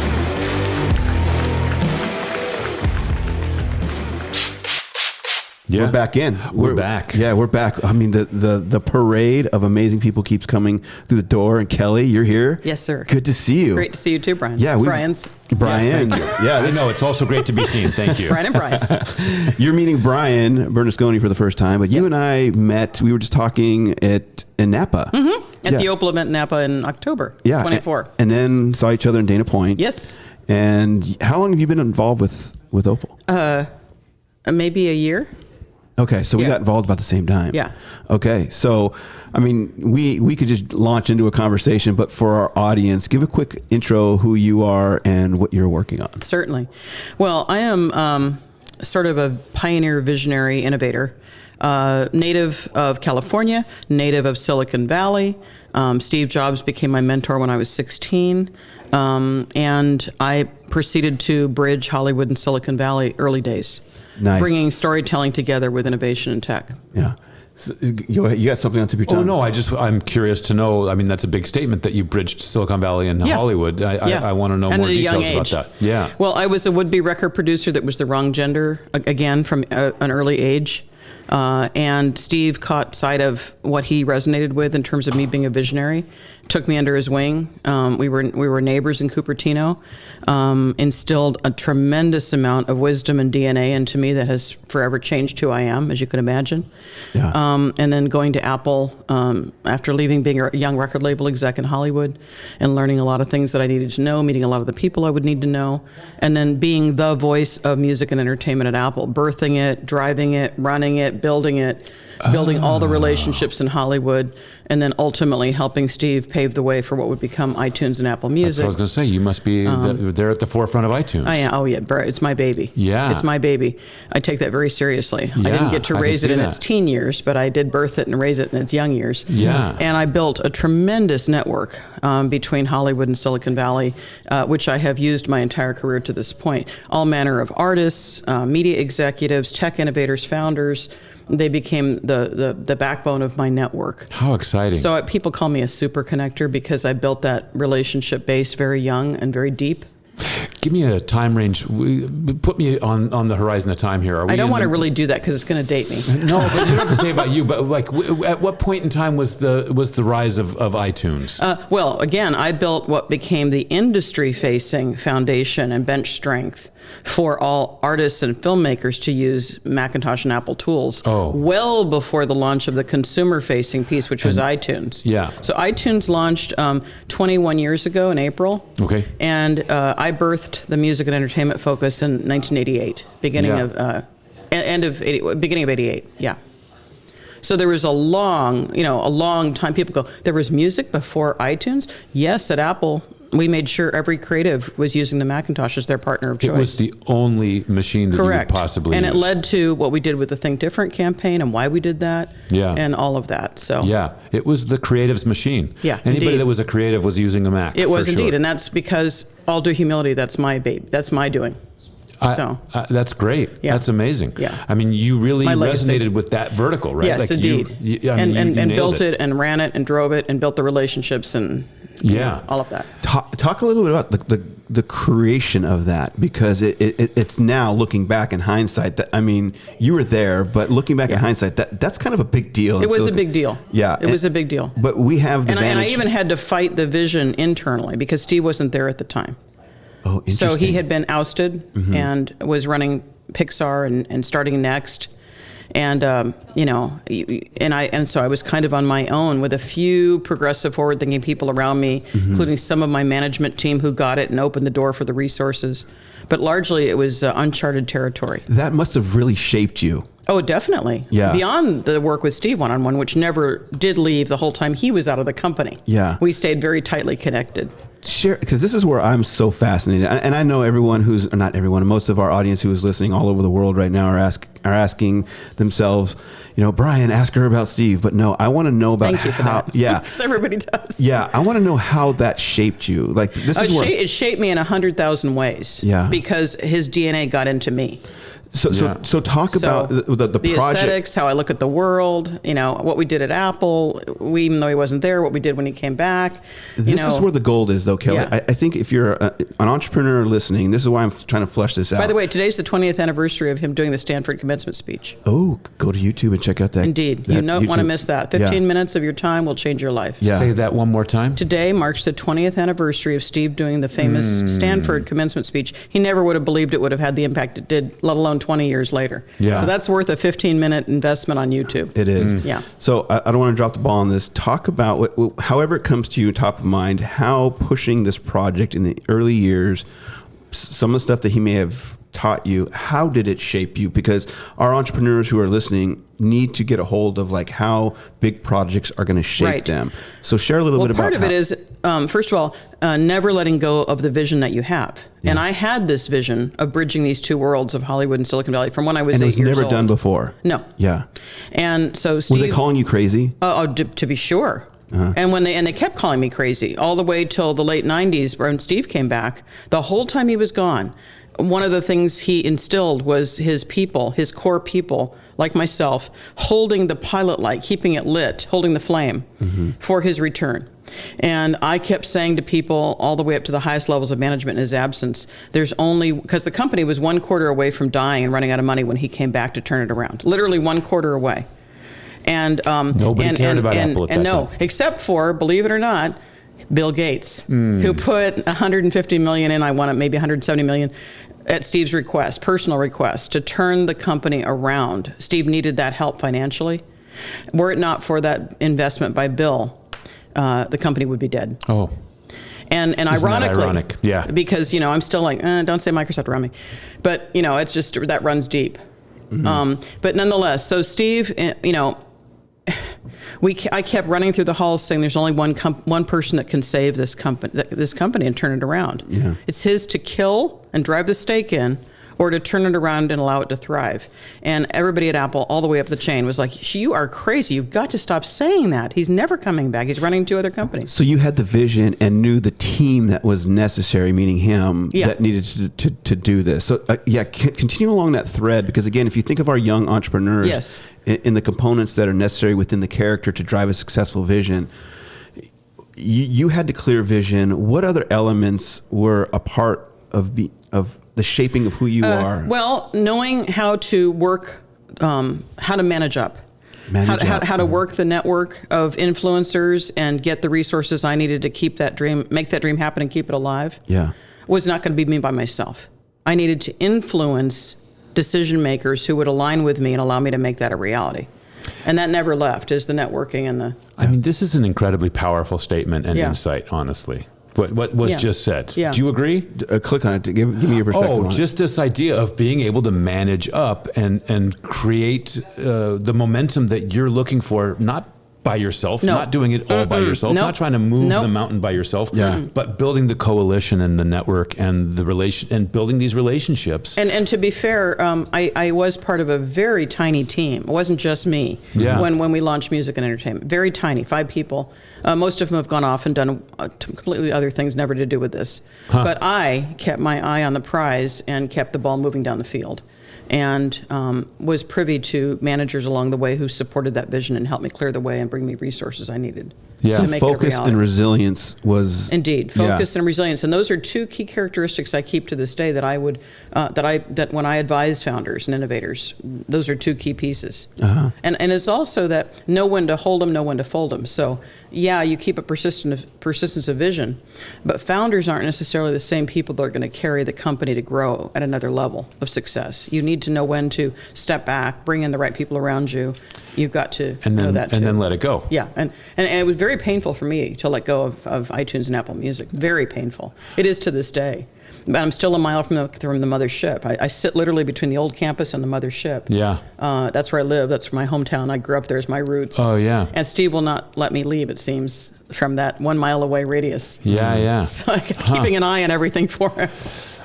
A: Yeah. We're back in.
B: We're back.
A: Yeah, we're back. I mean, the parade of amazing people keeps coming through the door. And Kelly, you're here.
H: Yes, sir.
A: Good to see you.
H: Great to see you too, Brian.
A: Yeah,
H: Brian.
A: Yeah,
B: I know. It's also great to be seen. Thank you.
H: Brian and Brian.
A: You're meeting Brian Bernasconi for the first time, but you and I met. We were just talking in Napa.
H: At the Opal event in Napa in October 24.
A: And then saw each other in Dana Point.
H: Yes.
A: And how long have you been involved with Opal?
H: Maybe a year.
A: Okay, so we got involved about the same time.
H: Yeah.
A: Okay, so I mean, we could just launch into a conversation, but for our audience, give a quick intro who you are and what you're working on.
H: Certainly. Well, I am sort of a pioneer, visionary innovator, native of California, native of Silicon Valley. Steve Jobs became my mentor when I was 16, and I proceeded to bridge Hollywood and Silicon Valley early days.
A: Nice.
H: Bringing storytelling together with innovation and tech.
A: Yeah. So you got something on tip of your tongue?
B: Oh, no, I'm curious to know. I mean, that's a big statement that you bridged Silicon Valley and Hollywood. I want to know more details about that. Yeah.
H: Well, I was a would-be record producer that was the wrong gender, again, from an early age. And Steve caught sight of what he resonated with in terms of me being a visionary, took me under his wing. We were neighbors in Cupertino, instilled a tremendous amount of wisdom and DNA into me that has forever changed who I am, as you can imagine.
A: Yeah.
H: And then going to Apple, after leaving being a young record label exec in Hollywood and learning a lot of things that I needed to know, meeting a lot of the people I would need to know, and then being the voice of music and entertainment at Apple, birthing it, driving it, running it, building all the relationships in Hollywood, and then ultimately helping Steve pave the way for what would become iTunes and Apple Music.
B: That's what I was going to say. You must be there at the forefront of iTunes.
H: I am. Oh, yeah. It's my baby.
B: Yeah.
H: It's my baby. I take that very seriously.
B: Yeah,
H: I didn't get to raise it in
B: that.
H: its teen years, but I did birth it and raise it in its young years.
B: Yeah.
H: And I built a tremendous network between Hollywood and Silicon Valley, which I have used my entire career to this point. All manner of artists, media executives, tech innovators, founders. They became the backbone of my network.
B: How exciting.
H: So people call me a super connector because I built that relationship base very young and very deep.
B: Give me a time range. Put me on the horizon of time here.
H: I don't want to really do that because it's going to date me.
B: No, but you don't have to say about you. But like, at what point in time was the rise of iTunes?
H: Well, again, I built what became the industry-facing foundation and bench strength for all artists and filmmakers to use Macintosh and Apple tools.
B: Oh.
H: Well before the launch of the consumer-facing piece, which was iTunes.
B: Yeah.
H: So iTunes launched 21 years ago in April.
B: Okay.
H: And I birthed the music and entertainment focus in 1988, beginning of 88. Yeah. So there was a long time. People go, there was music before iTunes? Yes, at Apple, we made sure every creative was using the Macintosh as their partner of choice.
B: It was the only machine that you could possibly
H: and
B: use.
H: it led to what we did with the Think Different campaign and why we did that.
B: Yeah.
H: And all of that. So
B: yeah, it was the creative's machine.
H: Yeah,
B: Anybody
H: indeed.
B: that was a creative was using a Mac.
H: It was
B: for
H: indeed,
B: sure.
H: and that's because, all due humility, that's my baby. That's my doing.
B: That's great.
H: Yeah.
B: That's amazing.
H: Yeah.
B: I mean, you really
H: My legacy.
B: resonated with that vertical, right?
H: Yes,
B: like
H: indeed.
B: You
H: and built
B: it.
H: it and ran it and drove it and built the relationships and all of that.
A: Talk a little bit about the creation of that? Because it's now looking back in hindsight that, I mean, you were there, but looking back in hindsight, that's kind of a big deal.
H: It was a big deal.
A: Yeah.
H: It was a big deal.
A: But we have the
H: and I even had to fight the vision internally because Steve wasn't there at the time.
A: Oh, interesting.
H: So he had been ousted and was running Pixar and starting Next. And, so I was kind of on my own with a few progressive, forward-thinking people around me, including some of my management team who got it and opened the door for the resources. But largely, it was uncharted territory.
A: That must have really shaped you.
H: Oh, definitely.
A: Yeah.
H: Beyond the work with Steve one-on-one, which never did leave the whole time he was out of the company.
A: Yeah.
H: We stayed very tightly connected.
A: Share, because this is where I'm so fascinated, and I know everyone who's, or not everyone, most of our audience who is listening all over the world right now are asking themselves, Brian, ask her about Steve. But no, I want to know about
H: Thank you for
A: how.
H: that.
A: Yeah,
H: because everybody does.
A: Yeah, I want to know how that shaped you. Like this is where
H: it shaped me in 100,000 ways.
A: Yeah,
H: because his DNA got into me.
A: So talk about the project.
H: Aesthetics, how I look at the world, what we did at Apple, even though he wasn't there, what we did when he came back.
A: This is where the gold is, though, Kelly.
H: Yeah.
A: I think if you're an entrepreneur listening, this is why I'm trying to flesh this out.
H: By the way, today's the 20th anniversary of him doing the Stanford commencement speech.
A: Oh, go to YouTube and check out that.
H: Indeed. You don't want to miss that. 15 minutes of your time will change your life.
A: Yeah.
B: Say that one more time.
H: Today marks the 20th anniversary of Steve doing the famous Stanford commencement speech. He never would have believed it would have had the impact it did, let alone 20 years later.
A: Yeah.
H: So that's worth a 15-minute investment on YouTube.
A: It is.
H: Yeah.
A: So I don't want to drop the ball on this. Talk about, however it comes to you top of mind, how pushing this project in the early years, some of the stuff that he may have taught you, how did it shape you? Because our entrepreneurs who are listening need to get a hold of like how big projects are going to shape them. So share a little bit about
H: part of it is, first of all, never letting go of the vision that you have. Yeah. And I had this vision of bridging these two worlds of Hollywood and Silicon Valley from when I was 8 years old.
A: And it was never done before.
H: No.
A: Yeah.
H: And so Steve...
A: Were they calling you crazy?
H: To be sure. And they kept calling me crazy all the way till the late 90s when Steve came back. The whole time he was gone, one of the things he instilled was his people, his core people, like myself, holding the pilot light, keeping it lit, holding the flame for his return. And I kept saying to people all the way up to the highest levels of management in his absence, there's only, because the company was 1 quarter away from dying and running out of money when he came back to turn it around, literally 1 quarter away. And
B: nobody cared about Apple at that time.
H: Except for, believe it or not, Bill Gates, who put 150 million in, I want it maybe 170 million, at Steve's request, personal request, to turn the company around. Steve needed that help financially. Were it not for that investment by Bill, the company would be dead.
B: Oh.
H: And
B: Isn't
H: ironically,
B: that ironic? Yeah.
H: Because, I'm still like, don't say Microsoft around me. But, it's just, that runs deep. But nonetheless, so Steve, I kept running through the halls saying there's only one person that can save this company and turn it around.
A: Yeah.
H: It's his to kill and drive the stake in, or to turn it around and allow it to thrive. And everybody at Apple, all the way up the chain, was like, you are crazy. You've got to stop saying that. He's never coming back. He's running 2 other companies.
A: So you had the vision and knew the team that was necessary, meaning him, that needed to do this. So continue along that thread, because again, if you think of our young entrepreneurs in the components that are necessary within the character to drive a successful vision, you had the clear vision. What other elements were a part of the shaping of who you are?
H: Well, knowing how to work, how to manage up. How to work the network of influencers and get the resources I needed to keep that dream, make that dream happen and keep it alive.
A: Yeah.
H: Was not going to be me by myself. I needed to influence decision makers who would align with me and allow me to make that a reality. And that never left, is the networking and the...
B: I mean, this is an incredibly powerful statement and insight, honestly. What was just said.
H: Yeah.
B: Do you agree?
A: Click on it. Give me your perspective on it.
B: Just this idea of being able to manage up and create the momentum that you're looking for, not by yourself, not doing it all by yourself, not trying to move the mountain by yourself, but building the coalition and the network and the relation and building these relationships.
H: And to be fair, I was part of a very tiny team. It wasn't just me when we launched Music and Entertainment. Very tiny, 5 people. Most of them have gone off and done completely other things, never to do with this. But I kept my eye on the prize and kept the ball moving down the field. and was privy to managers along the way who supported that vision and helped me clear the way and bring me resources I needed.
B: Yeah.
H: to
A: So
H: make it a
A: focus
H: reality.
A: and resilience was
H: Indeed, focus and resilience, and those are two key characteristics I keep to this day. That I would that when I advise founders and innovators, those are two key pieces. And it's also that know when to hold them, know when to fold them. So yeah, you keep a persistence of vision, but founders aren't necessarily the same people that are going to carry the company to grow at another level of success. You need to know when to step back, bring in the right people around you. You've got to know that too.
B: And then let it go.
H: Yeah, and it was very painful for me to let go of iTunes and Apple Music. Very painful. It is to this day. But I'm still a mile from the mothership. I sit literally between the old campus and the mothership.
B: Yeah.
H: That's where I live. That's my hometown. I grew up there as my roots.
B: Oh, yeah.
H: And Steve will not let me leave, it seems, from that 1 mile away radius.
B: Yeah, yeah.
H: So I'm keeping an eye on everything for him.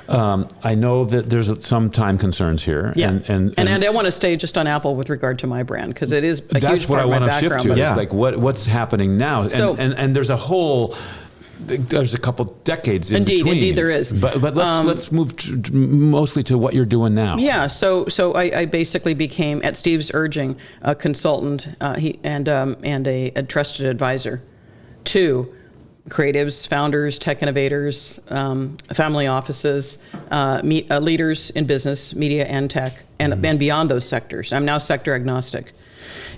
B: I know that there's some time concerns here.
H: Yeah.
B: And
H: I don't want to stay just on Apple with regard to my brand, because it is a
B: that's
H: huge
B: what
H: part
B: I
H: of my
B: want to shift
H: background.
B: to.
H: but-
A: Yeah.
B: Is like what's happening now,
H: So-
B: and there's a couple decades in between.
H: Indeed there is.
B: But let's move mostly to what you're doing now.
H: Yeah, so I basically became, at Steve's urging, a consultant and a trusted advisor to creatives, founders, tech innovators, family offices, leaders in business, media, and tech, and beyond those sectors. I'm now sector agnostic.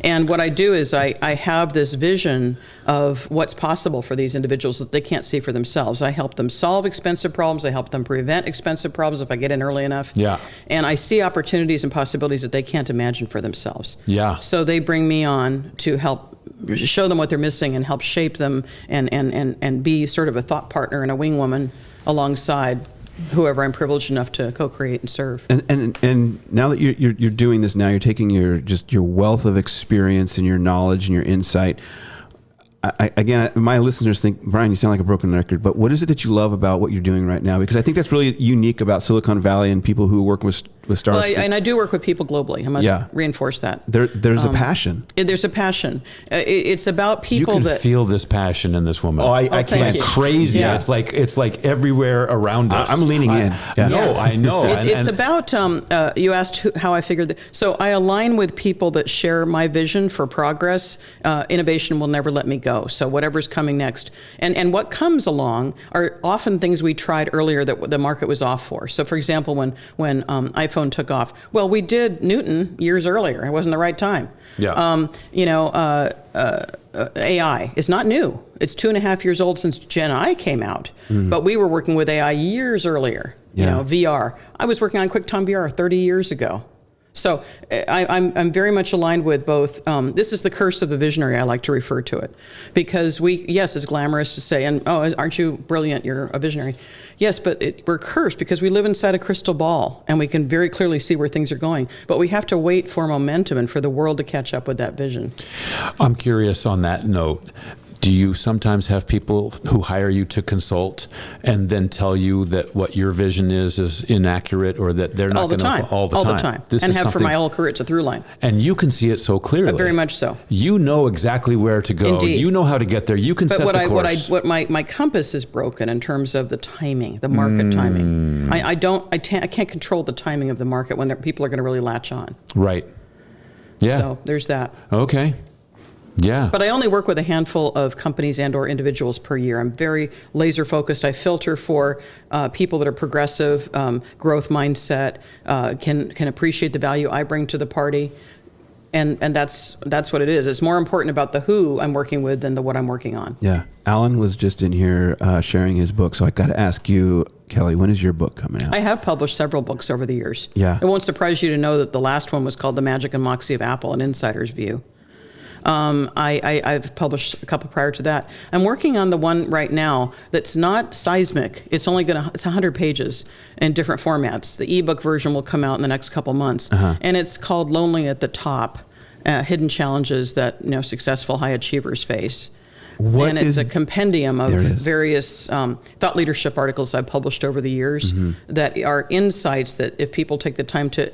H: And what I do is I have this vision of what's possible for these individuals that they can't see for themselves. I help them solve expensive problems. I help them prevent expensive problems if I get in early enough.
B: Yeah.
H: And I see opportunities and possibilities that they can't imagine for themselves.
B: Yeah.
H: So they bring me on to help show them what they're missing and help shape them and be sort of a thought partner and a wing woman alongside whoever I'm privileged enough to co-create and serve.
A: And now that you're doing this now, you're taking your wealth of experience and your knowledge and your insight. Again, my listeners think, Brian, you sound like a broken record, but what is it that you love about what you're doing right now? Because I think that's really unique about Silicon Valley and people who work with startups.
H: Well, and I do work with people globally. I must reinforce that.
A: There's a passion.
H: There's a passion. It's about people
B: You can
H: that
B: feel this passion in this woman.
A: Oh, I
H: thank
A: can't.
H: you.
B: Crazy.
H: Yeah.
B: It's like everywhere around us.
A: I'm leaning in. Yeah.
B: No, I know.
H: It's about, you asked how I figured that. So I align with people that share my vision for progress. Innovation will never let me go. So whatever's coming next. And what comes along are often things we tried earlier that the market was off for. So for example, when iPhone took off, well, we did Newton years earlier. It wasn't the right time.
B: Yeah.
H: AI is not new. It's 2.5 years old since Gen I came out, but we were working with AI years earlier.
A: Yeah.
H: VR. I was working on QuickTime VR 30 years ago. So I'm very much aligned with both. This is the curse of the visionary, I like to refer to it, because yes, it's glamorous to say, and oh, aren't you brilliant? You're a visionary. Yes, but we're cursed because we live inside a crystal ball and we can very clearly see where things are going. But we have to wait for momentum and for the world to catch up with that vision.
B: I'm curious on that note. Do you sometimes have people who hire you to consult and then tell you that what your vision is inaccurate, or that they're not going to all the time?
H: This and have for my whole career, it's a through line.
B: And you can see it so clearly.
H: Very much so.
B: You know exactly where to go.
H: Indeed.
B: You know how to get there. You can set the course.
H: What my compass is broken in terms of the timing, the market timing. I can't control the timing of the market when people are going to really latch on.
B: Right. Yeah.
H: So there's that.
B: Okay. Yeah.
H: But I only work with a handful of companies and or individuals per year. I'm very laser focused. I filter for people that are progressive, growth mindset, can appreciate the value I bring to the party. And that's what it is. It's more important about the who I'm working with than the what I'm working on.
A: Yeah. Alan was just in here sharing his book. So I got to ask you, Kelly, when is your book coming out?
H: I have published several books over the years.
A: Yeah.
H: It won't surprise you to know that the last one was called The Magic and Moxie of Apple, An Insider's View. I've published a couple prior to that. I'm working on the one right now that's not seismic. It's 100 pages in different formats. The ebook version will come out in the next couple months. And it's called Lonely at the Top, Hidden Challenges That Successful High Achievers Face. And it's a compendium of various thought leadership articles I've published over the years that are insights that if people take the time to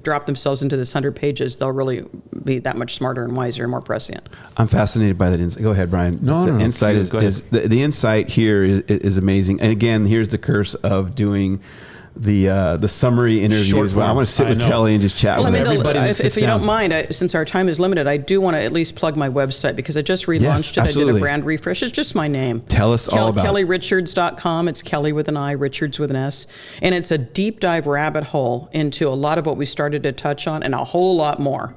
H: drop themselves into this 100 pages, they'll really be that much smarter and wiser and more prescient.
A: I'm fascinated by that insight. Go ahead, Brian. The insight is the insight here is amazing. And again, here's the curse of doing the summary interviews. Well, I want to sit with Kelly and just chat
H: Well,
A: with her.
B: everybody that
H: if
B: sits
H: you
B: down.
H: don't mind, since our time is limited, I do want to at least plug my website because I just relaunched it. I did
A: absolutely.
H: a brand refresh. It's just my name.
A: Tell us all about it.
H: KellyRichards.com. It's Kelly with an I, Richards with an S. And it's a deep dive rabbit hole into a lot of what we started to touch on and a whole lot more.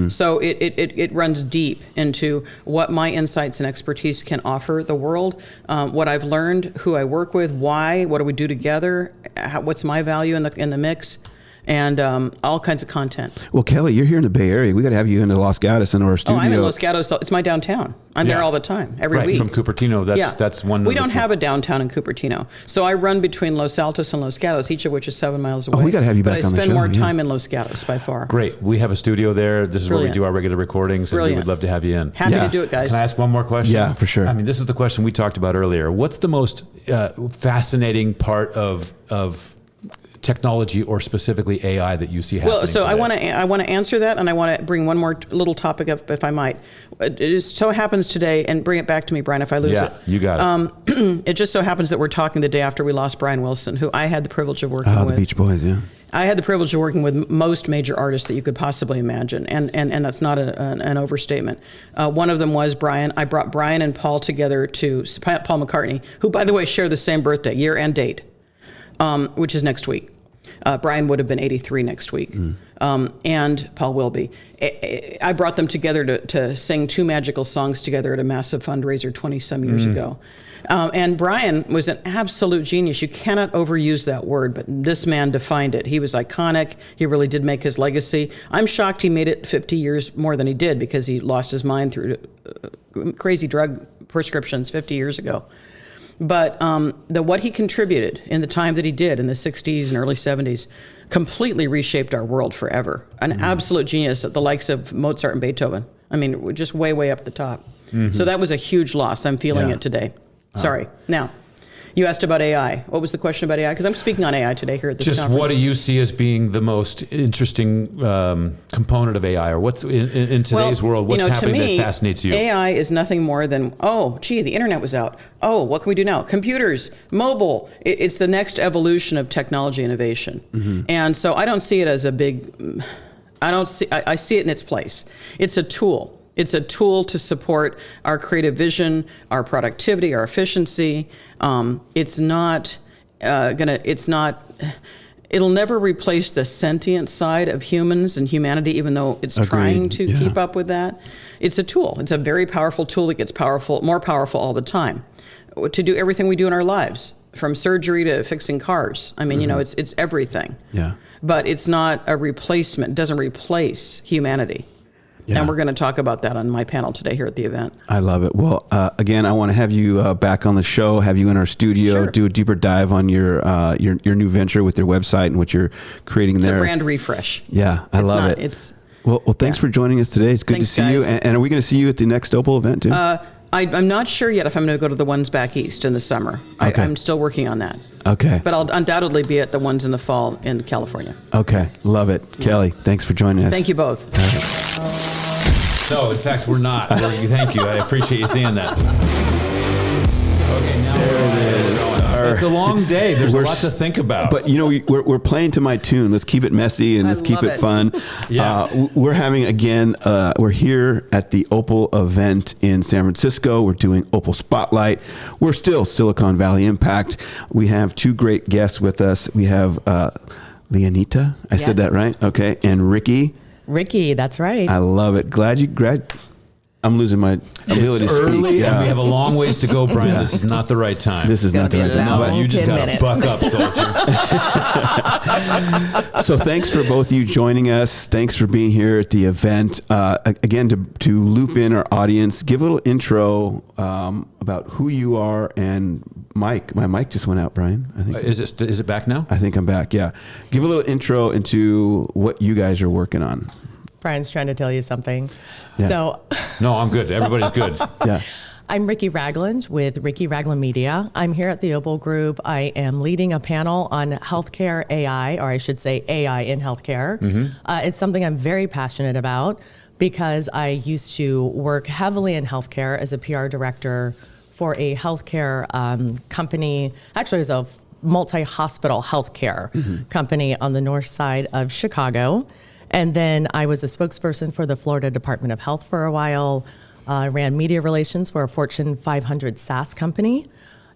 H: So it runs deep into what my insights and expertise can offer the world, what I've learned, who I work with, why, what do we do together, what's my value in the mix, and all kinds of content.
A: Well, Kelly, you're here in the Bay Area. We got to have you in Los Gatos in our studio.
H: Oh, I'm in Los Gatos. It's my downtown. I'm there all the time, every week.
B: From Cupertino, that's one.
H: We don't have a downtown in Cupertino, so I run between Los Altos and Los Gatos, each of which is 7 miles away.
A: We got to have you back on the show.
H: But I spend more time in Los Gatos by far.
B: Great. We have a studio there. This is where we do our regular recordings, and we would love to have you in.
H: Happy to do it, guys.
B: Can I ask one more question?
A: Yeah, for sure.
B: I mean, this is the question we talked about earlier. What's the most fascinating part of technology, or specifically AI, that you see happening?
H: Well, so
B: today?
H: I want to answer that, and I want to bring one more little topic up, if I might. It just so happens today, and bring it back to me, Brian, if I lose it.
B: Yeah, you got it.
H: It just so happens that we're talking the day after we lost Brian Wilson, who I had the privilege of working with.
A: The Beach Boys, yeah.
H: I had the privilege of working with most major artists that you could possibly imagine, and that's not an overstatement. One of them was Brian. I brought Brian and Paul together to Paul McCartney, who, by the way, share the same birthday, year and date, which is next week. Brian would have been 83 next week, and Paul will be. I brought them together to sing 2 magical songs together at a massive fundraiser 20-some years ago. And Brian was an absolute genius. You cannot overuse that word, but this man defined it. He was iconic. He really did make his legacy. I'm shocked he made it 50 years more than he did, because he lost his mind through crazy drug prescriptions 50 years ago. But what he contributed in the time that he did in the 60s and early 70s completely reshaped our world forever. An absolute genius, at the likes of Mozart and Beethoven. I mean, just way, way up the top. So that was a huge loss. I'm feeling it today. Sorry. Now, you asked about AI. What was the question about AI? Because I'm speaking on AI today here at this conference.
B: What do you see as being the most interesting component of AI, or what's in today's world? What's happening
H: to me,
B: that fascinates you?
H: AI is nothing more than, the internet was out. Oh, what can we do now? Computers, mobile. It's the next evolution of technology innovation. And so I don't see it as a big. I see it in its place. It's a tool. It's a tool to support our creative vision, our productivity, our efficiency. It's not it'll never replace the sentient side of humans and humanity, even though it's trying to keep up with that. It's a tool. It's a very powerful tool that gets more powerful all the time to do everything we do in our lives, from surgery to fixing cars. I mean, it's everything.
A: Yeah.
H: But it's not a replacement. It doesn't replace humanity. Yeah. And we're going to talk about that on my panel today here at the event.
A: I love it. Well, again, I want to have you back on the show, have you in our studio, do a deeper dive on your new venture with your website and what you're creating there.
H: It's a brand refresh.
A: Yeah, I love it. Well, thanks for joining us today. It's good to see you. And are we going to see you at the next Opal event too?
H: I'm not sure yet if I'm going to go to the ones back east in the summer.
A: Okay.
H: I'm still working on that.
A: Okay.
H: But I'll undoubtedly be at the ones in the fall in California.
A: Okay. Love it. Yeah. Kelly, thanks for joining us.
H: Thank you both.
B: No, in fact, we're not. Thank you. I appreciate you saying that. Okay, now it's a long day. There's a lot to think about.
A: But we're playing to my tune. Let's keep it messy and let's keep it fun.
B: Yeah.
A: We're having we're here at the Opal event in San Francisco. We're doing Opal Spotlight. We're still Silicon Valley Impact. We have 2 great guests with us. We have Leonita. I said that right? Okay. And Ricky.
I: Ricky, that's right.
A: I love it. Glad you I'm losing my ability to speak.
B: Early, and we have a long ways to go, Brian. This is not the right time.
A: This is not the right time.
B: But you just got to buck up, soldier.
A: So thanks for both of you joining us. Thanks for being here at the event. Again, to loop in our audience, give a little intro about who you are and Mike. My mic just went out, Brian. I think
B: is it back now?
A: I think I'm back. Yeah. Give a little intro into what you guys are working on.
I: Brian's trying to tell you something.
A: Yeah.
I: So
B: no, I'm good. Everybody's good.
A: Yeah.
I: I'm Ricky Ragland with Ricky Ragland Media. I'm here at the Opal Group. I am leading a panel on healthcare AI, or I should say AI in healthcare. It's something I'm very passionate about because I used to work heavily in healthcare as a PR director for a healthcare company. Actually, it was a multi-hospital healthcare company on the north side of Chicago. And then I was a spokesperson for the Florida Department of Health for a while. I ran media relations for a Fortune 500 SaaS company.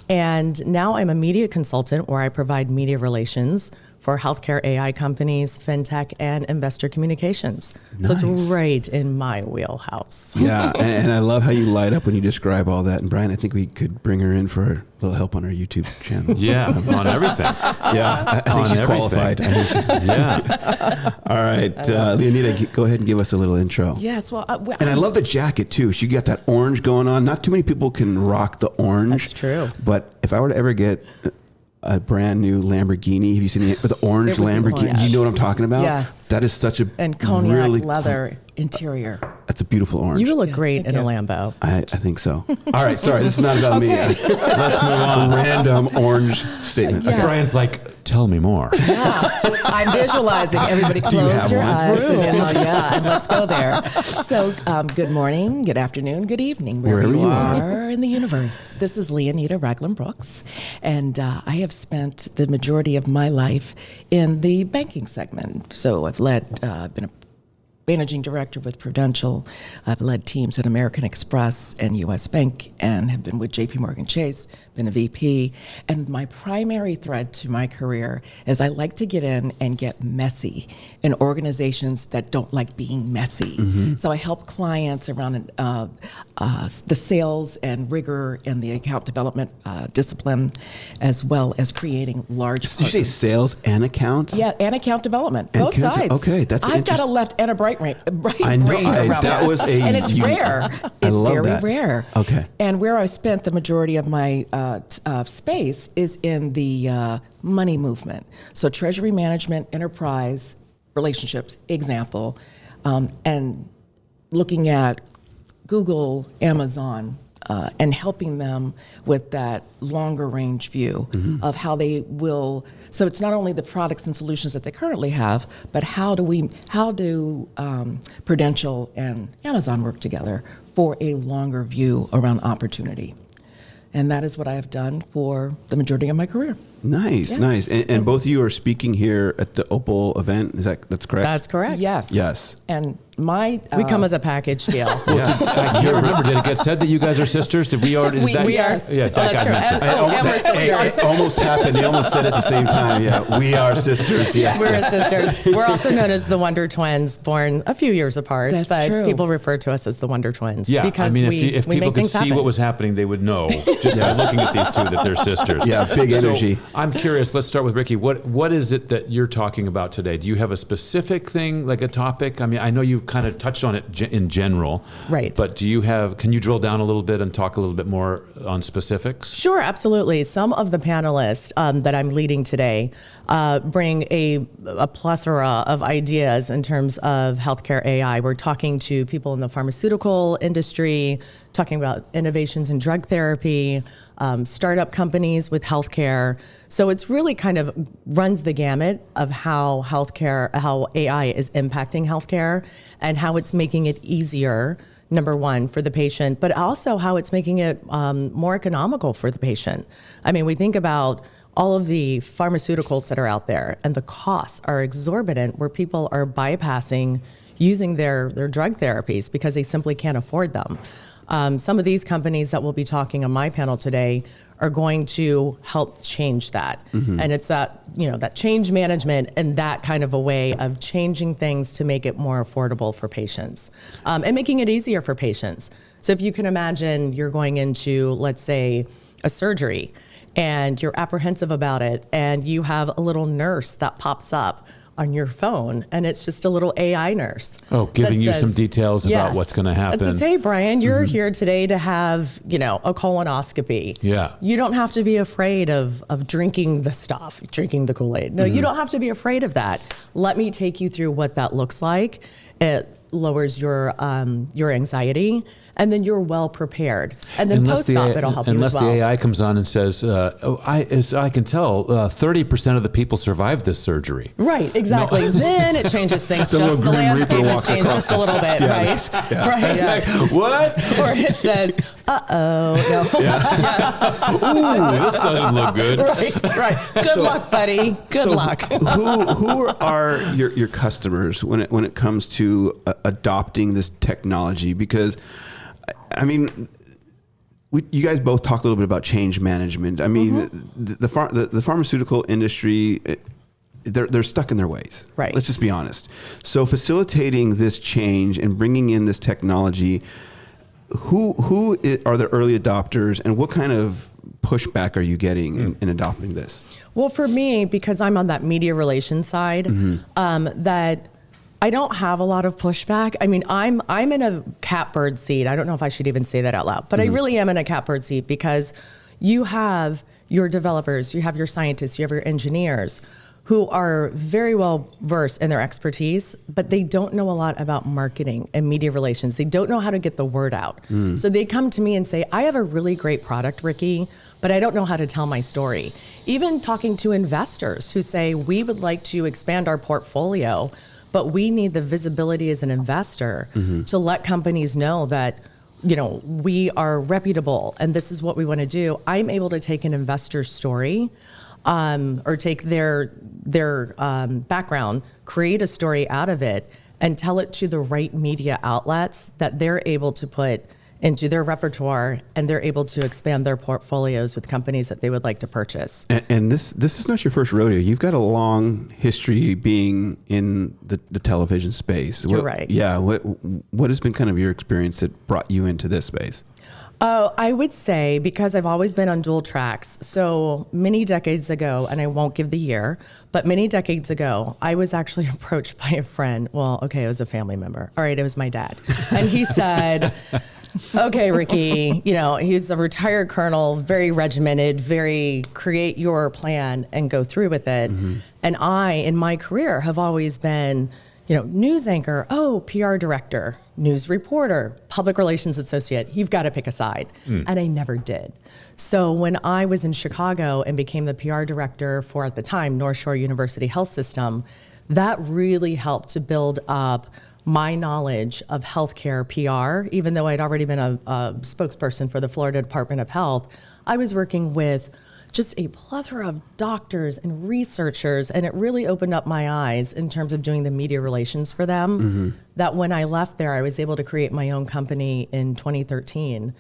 I: And now I'm a media consultant where I provide media relations for healthcare AI companies, fintech, and investor communications. So it's right in my wheelhouse.
A: Yeah, and I love how you light up when you describe all that. And Brian, I think we could bring her in for a little help on our YouTube channel.
B: Yeah, on everything.
A: Yeah, I think she's qualified.
B: Yeah.
A: All right, Leonida, go ahead and give us a little intro.
G: Yes, well,
A: And I love the jacket too. She got that orange going on. Not too many people can rock the orange.
I: That's true.
A: But if I were to ever get a brand new Lamborghini, have you seen the orange Lamborghini?
G: yes.
A: You know what I'm talking about?
G: Yes.
A: That is such a
G: and cognac
A: really
G: leather interior.
A: That's a beautiful orange.
I: You look
G: Yes,
I: great
G: thank
I: in a
G: you.
I: Lambo.
A: I think so. All right, sorry, this is not about me. Let's move on. Random orange statement.
G: Yes.
A: Okay.
B: Brian's like, tell me more.
G: I'm visualizing. Everybody
A: you
G: close
A: have
G: your
A: one?
G: eyes. And let's go there. So, good morning, good afternoon, good evening, wherever
A: Wherever
G: you
A: you
G: are in the universe. This is Leonida Raglan Brooks, and I have spent the majority of my life in the banking segment. So, I've been a managing director with Prudential. I've led teams at American Express and U.S. Bank, and have been with J.P. Morgan Chase, been a VP. And my primary thread to my career is I like to get in and get messy in organizations that don't like being messy. So I help clients around the sales and rigor and the account development discipline, as well as creating large.
A: Did you say sales and account?
I: Yeah, and account development,
A: And
I: both
A: account-
I: sides.
A: okay, that's
I: I've got a
A: interesting.
I: left and a right
A: I know,
I: brain around
A: that was a
I: and it's rare.
A: I
I: It's
A: love
I: very
A: that.
I: rare.
A: Okay.
I: And where I spent the majority of my space is in the money movement. So treasury management, enterprise relationships, example, and looking at Google, Amazon, and helping them with that longer range view of how they will. So it's not only the products and solutions that they currently have, but how do Prudential and Amazon work together for a longer view around opportunity? And that is what I have done for the majority of my career.
A: Nice, nice. And both of you are speaking here at the Opal event. That's correct?
I: That's correct. Yes.
A: Yes.
I: And we come as a package deal.
B: I can't remember. Did it get said that you guys are sisters? Did we already?
I: We are.
B: Yeah, that
I: that's
B: got
I: true.
B: mentioned.
I: And we're sisters.
A: It almost happened. They almost said it at the same time. Yeah, we are sisters. Yes.
I: We're sisters. We're also known as the Wonder Twins, born a few years apart.
G: That's
I: but
G: true.
I: People refer to us as the Wonder Twins.
B: Yeah,
I: because
B: I mean,
I: we
B: if
I: we
B: people
I: make
B: could
I: things
B: see
I: happen.
B: what was happening, they would know just by looking at these two that they're sisters.
A: Yeah, big energy.
B: So I'm curious. Let's start with Ricky. What is it that you're talking about today? Do you have a specific thing, like a topic? I mean, I know you kind of touched on it in general,
I: Right.
B: But can you drill down a little bit and talk a little bit more on specifics?
I: Sure, absolutely. Some of the panelists that I'm leading today bring a plethora of ideas in terms of healthcare AI. We're talking to people in the pharmaceutical industry, talking about innovations in drug therapy, startup companies with healthcare. So it's really kind of runs the gamut of how AI is impacting healthcare and how it's making it easier, number one, for the patient, but also how it's making it more economical for the patient. I mean, we think about all of the pharmaceuticals that are out there and the costs are exorbitant where people are bypassing using their drug therapies because they simply can't afford them. Some of these companies that we'll be talking on my panel today are going to help change that. And it's that change management and that kind of a way of changing things to make it more affordable for patients and making it easier for patients. So if you can imagine you're going into, let's say, a surgery and you're apprehensive about it and you have a little nurse that pops up on your phone, and it's just a little AI nurse.
B: Oh, giving
I: that
B: you
I: says,
B: some details about
I: yes,
B: what's going to happen.
I: It says, hey, Brian, you're here today to have, a colonoscopy.
B: Yeah.
I: You don't have to be afraid of drinking the stuff, drinking the Kool-Aid. No, you don't have to be afraid of that. Let me take you through what that looks like. lowers your anxiety, and then you're well prepared. And then post-op, it'll help you as well.
B: Unless the AI comes on and says, as I can tell, 30% of the people survived this surgery.
I: Right, exactly. Then it changes things. Just the landscape has changed just a little bit, right?
B: Yeah.
I: Right. Yes.
B: What?
I: Or it says, uh-oh. No.
B: Ooh, this doesn't look good.
I: Right. Good luck, buddy. Good luck.
A: who are your customers when it comes to adopting this technology? Because, I mean, you guys both talk a little bit about change management. I mean, the pharmaceutical industry, they're stuck in their ways.
I: Right.
A: Let's just be honest. So facilitating this change and bringing in this technology, who are the early adopters, and what kind of pushback are you getting in adopting this?
I: Well, for me, because I'm on that media relations side, that I don't have a lot of pushback. I mean, I'm in a catbird seat. I don't know if I should even say that out loud, but I really am in a catbird seat, because you have your developers, you have your scientists, you have your engineers who are very well versed in their expertise, but they don't know a lot about marketing and media relations. They don't know how to get the word out. So they come to me and say, I have a really great product, Ricky, but I don't know how to tell my story. Even talking to investors who say, we would like to expand our portfolio, but we need the visibility as an investor to let companies know that, you know, we are reputable and this is what we want to do. I'm able to take an investor's story, or take their background, create a story out of it, and tell it to the right media outlets that they're able to put into their repertoire, and they're able to expand their portfolios with companies that they would like to purchase.
A: And this is not your first rodeo. You've got a long history being in the television space.
I: You're right.
A: Yeah. What has been kind of your experience that brought you into this space?
I: Oh, I would say, because I've always been on dual tracks. So many decades ago, and I won't give the year, but many decades ago, I was actually approached by a friend. Well, okay, it was a family member. All right, it was my dad. And he said, okay, Ricky, you know, he's a retired colonel, very regimented, very create your plan and go through with it. And I, in my career, have always been, you know, news anchor, PR director, news reporter, public relations associate. You've got to pick a side. And I never did. So when I was in Chicago and became the PR director for, at the time, North Shore University Health System, that really helped to build up my knowledge of healthcare PR. Even though I'd already been a spokesperson for the Florida Department of Health, I was working with just a plethora of doctors and researchers, and it really opened up my eyes in terms of doing the media relations for them, that when I left there, I was able to create my own company in 2013.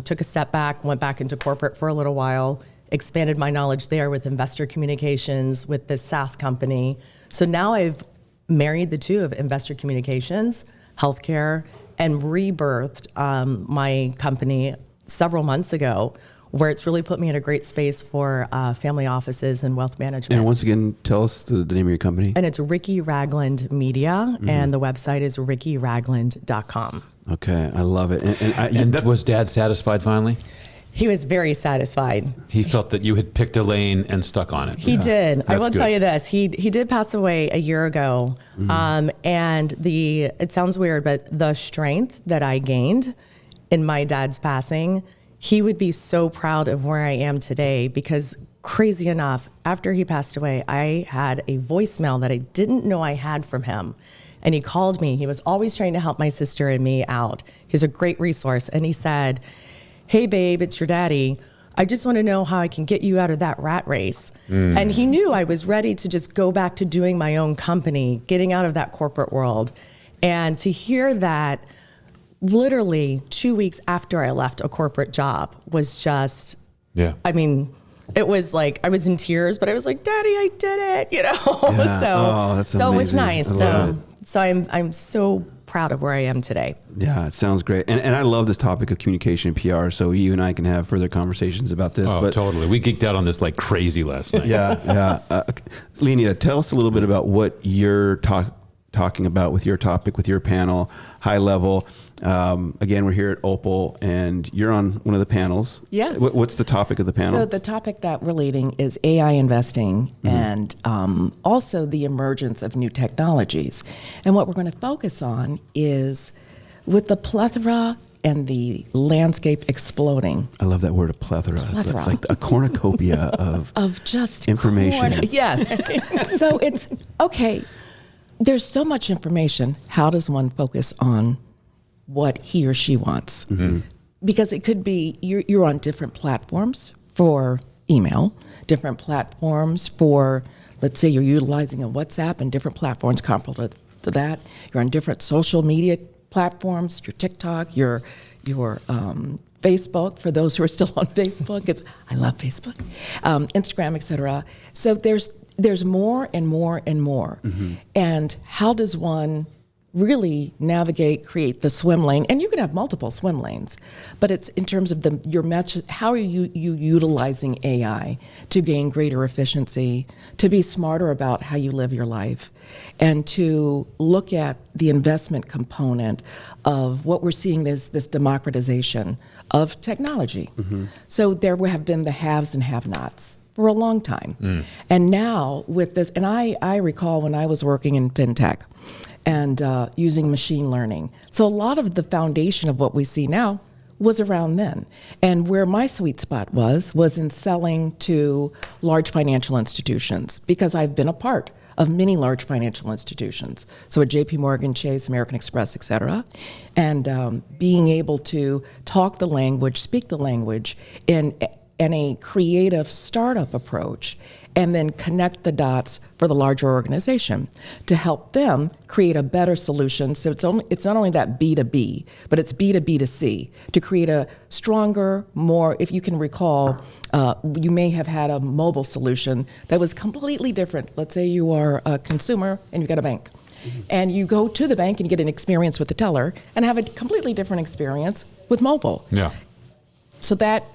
I: Took a step back, went back into corporate for a little while, expanded my knowledge there with investor communications with this SaaS company. So now I've married the two of investor communications, healthcare, and rebirthed my company several months ago, where it's really put me in a great space for family offices and wealth management.
A: And once again, tell us the name of your company.
I: And it's Ricky Ragland Media, and the website is rickyragland.com.
A: Okay, I love it.
B: And was Dad satisfied finally?
I: He was very satisfied.
B: He felt that you had picked a lane and stuck on it.
I: He did. I will
B: good.
I: tell you this. He did pass away a year ago. And it sounds weird, but the strength that I gained in my dad's passing, he would be so proud of where I am today, because crazy enough, after he passed away, I had a voicemail that I didn't know I had from him. And he called me. He was always trying to help my sister and me out. He's a great resource. And he said, hey, babe, it's your daddy. I just want to know how I can get you out of that rat race. And he knew I was ready to just go back to doing my own company, getting out of that corporate world. And to hear that literally 2 weeks after I left a corporate job was just, I mean, it was like, I was in tears, but I was like, Daddy, I did it, you know?
A: Yeah.
I: So it was nice.
A: So
I: I'm so proud of where I am today.
A: Yeah, it sounds great. And I love this topic of communication and PR, so you and I can have further conversations about this.
B: Oh, totally. We geeked out on this like crazy last night.
A: Yeah. Leonida, tell us a little bit about what you're talking about with your topic, with your panel, high level. Again, we're here at Opal, and you're on one of the panels.
G: Yes.
A: What's the topic of the panel?
G: So the topic that we're leading is AI investing and also the emergence of new technologies. And what we're going to focus on is with the plethora and the landscape exploding.
A: I love that word, a plethora. It's like a cornucopia of
G: just
A: information.
G: Yes. So it's, okay, there's so much information. How does one focus on what he or she wants? Because it could be you're on different platforms for email, different platforms for, let's say you're utilizing a WhatsApp and different platforms comparable to that. You're on different social media platforms, your TikTok, your Facebook, for those who are still on Facebook. I love Facebook, Instagram, etc. So there's more and more and more. And how does one really navigate, create the swim lane? And you can have multiple swim lanes, but it's in terms of your match. How are you utilizing AI to gain greater efficiency, to be smarter about how you live your life, and to look at the investment component of what we're seeing as this democratization of technology. So there have been the haves and have-nots for a long time. And now with this, and I recall when I was working in fintech and using machine learning. So a lot of the foundation of what we see now was around then. And where my sweet spot was in selling to large financial institutions, because I've been a part of many large financial institutions. So at JP Morgan, Chase, American Express, et cetera. And being able to talk the language, speak the language in a creative startup approach, and then connect the dots for the larger organization to help them create a better solution. So it's not only that B2B, but it's B2B2C to create a stronger, more, if you can recall, you may have had a mobile solution that was completely different. Let's say you are a consumer and you've got a bank. And you go to the bank and you get an experience with the teller and have a completely different experience with mobile.
B: Yeah.
G: So that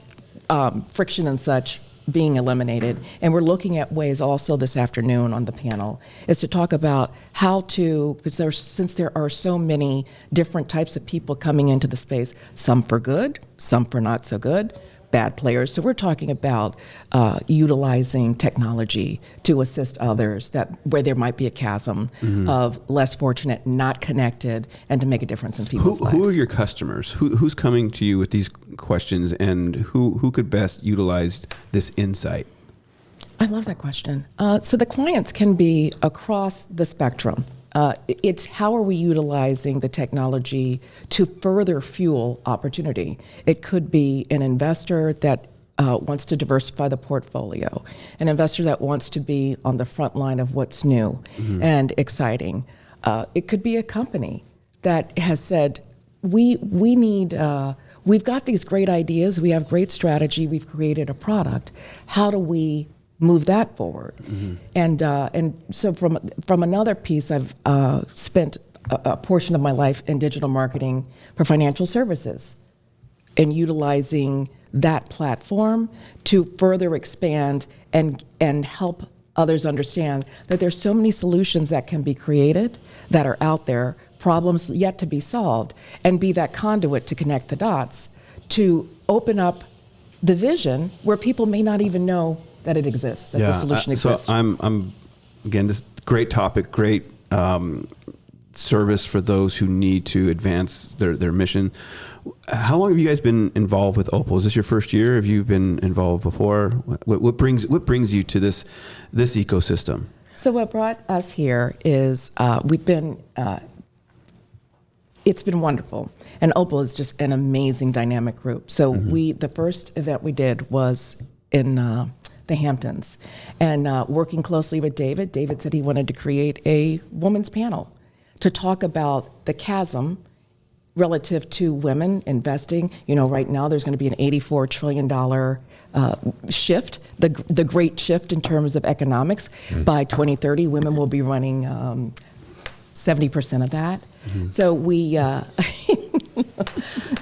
G: friction and such being eliminated. And we're looking at ways also this afternoon on the panel is to talk about how to, because since there are so many different types of people coming into the space, some for good, some for not so good, bad players. So we're talking about utilizing technology to assist others where there might be a chasm of less fortunate, not connected, and to make a difference in people's lives.
A: Who are your customers? Who's coming to you with these questions, and who could best utilize this insight?
G: I love that question. So the clients can be across the spectrum. It's how are we utilizing the technology to further fuel opportunity? It could be an investor that wants to diversify the portfolio, an investor that wants to be on the front line of what's new and exciting. It could be a company that has said, we've got these great ideas, we have great strategy, we've created a product. How do we move that forward? And so from another piece, I've spent a portion of my life in digital marketing for financial services and utilizing that platform to further expand and help others understand that there's so many solutions that can be created that are out there, problems yet to be solved, and be that conduit to connect the dots to open up the vision where people may not even know that it exists, that the solution exists.
A: So I'm again, this great topic, great service for those who need to advance their mission. How long have you guys been involved with Opal? Is this your first year? Have you been involved before? What brings you to this ecosystem?
G: So what brought us here is it's been wonderful. And Opal is just an amazing dynamic group. So the first event we did was in the Hamptons, and working closely with David. David said he wanted to create a women's panel to talk about the chasm relative to women investing. Right now there's going to be an $84 trillion shift, the great shift in terms of economics. By 2030, women will be running 70% of that.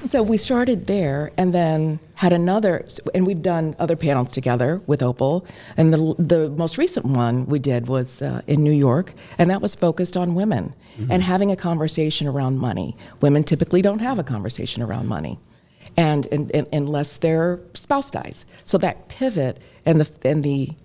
G: So so we started there and then had another, and we've done other panels together with Opal. And the most recent one we did was in New York, and that was focused on women and having a conversation around money. Women typically don't have a conversation around money, and unless their spouse dies. So that pivot and the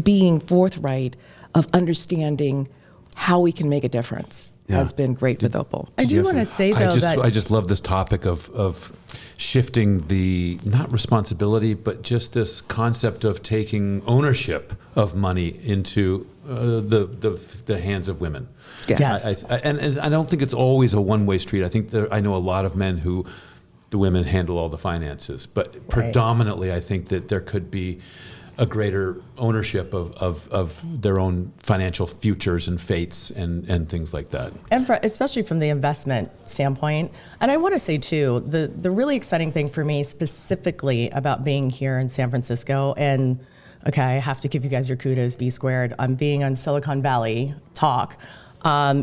G: being forthright of understanding how we can make a difference has been great with Opal.
I: I do want to say though
B: I just love this topic of shifting the, not responsibility, but just this concept of taking ownership of money into the hands of women.
G: Yes.
B: And I don't think it's always a one-way street. I think I know a lot of men who the women handle all the finances, but predominantly I think that there could be a greater ownership of their own financial futures and fates and things like that.
I: And especially from the investment standpoint. And I want to say too, the really exciting thing for me specifically about being here in San Francisco, and okay, I have to give you guys your kudos, B squared, on being on Silicon Valley Talk,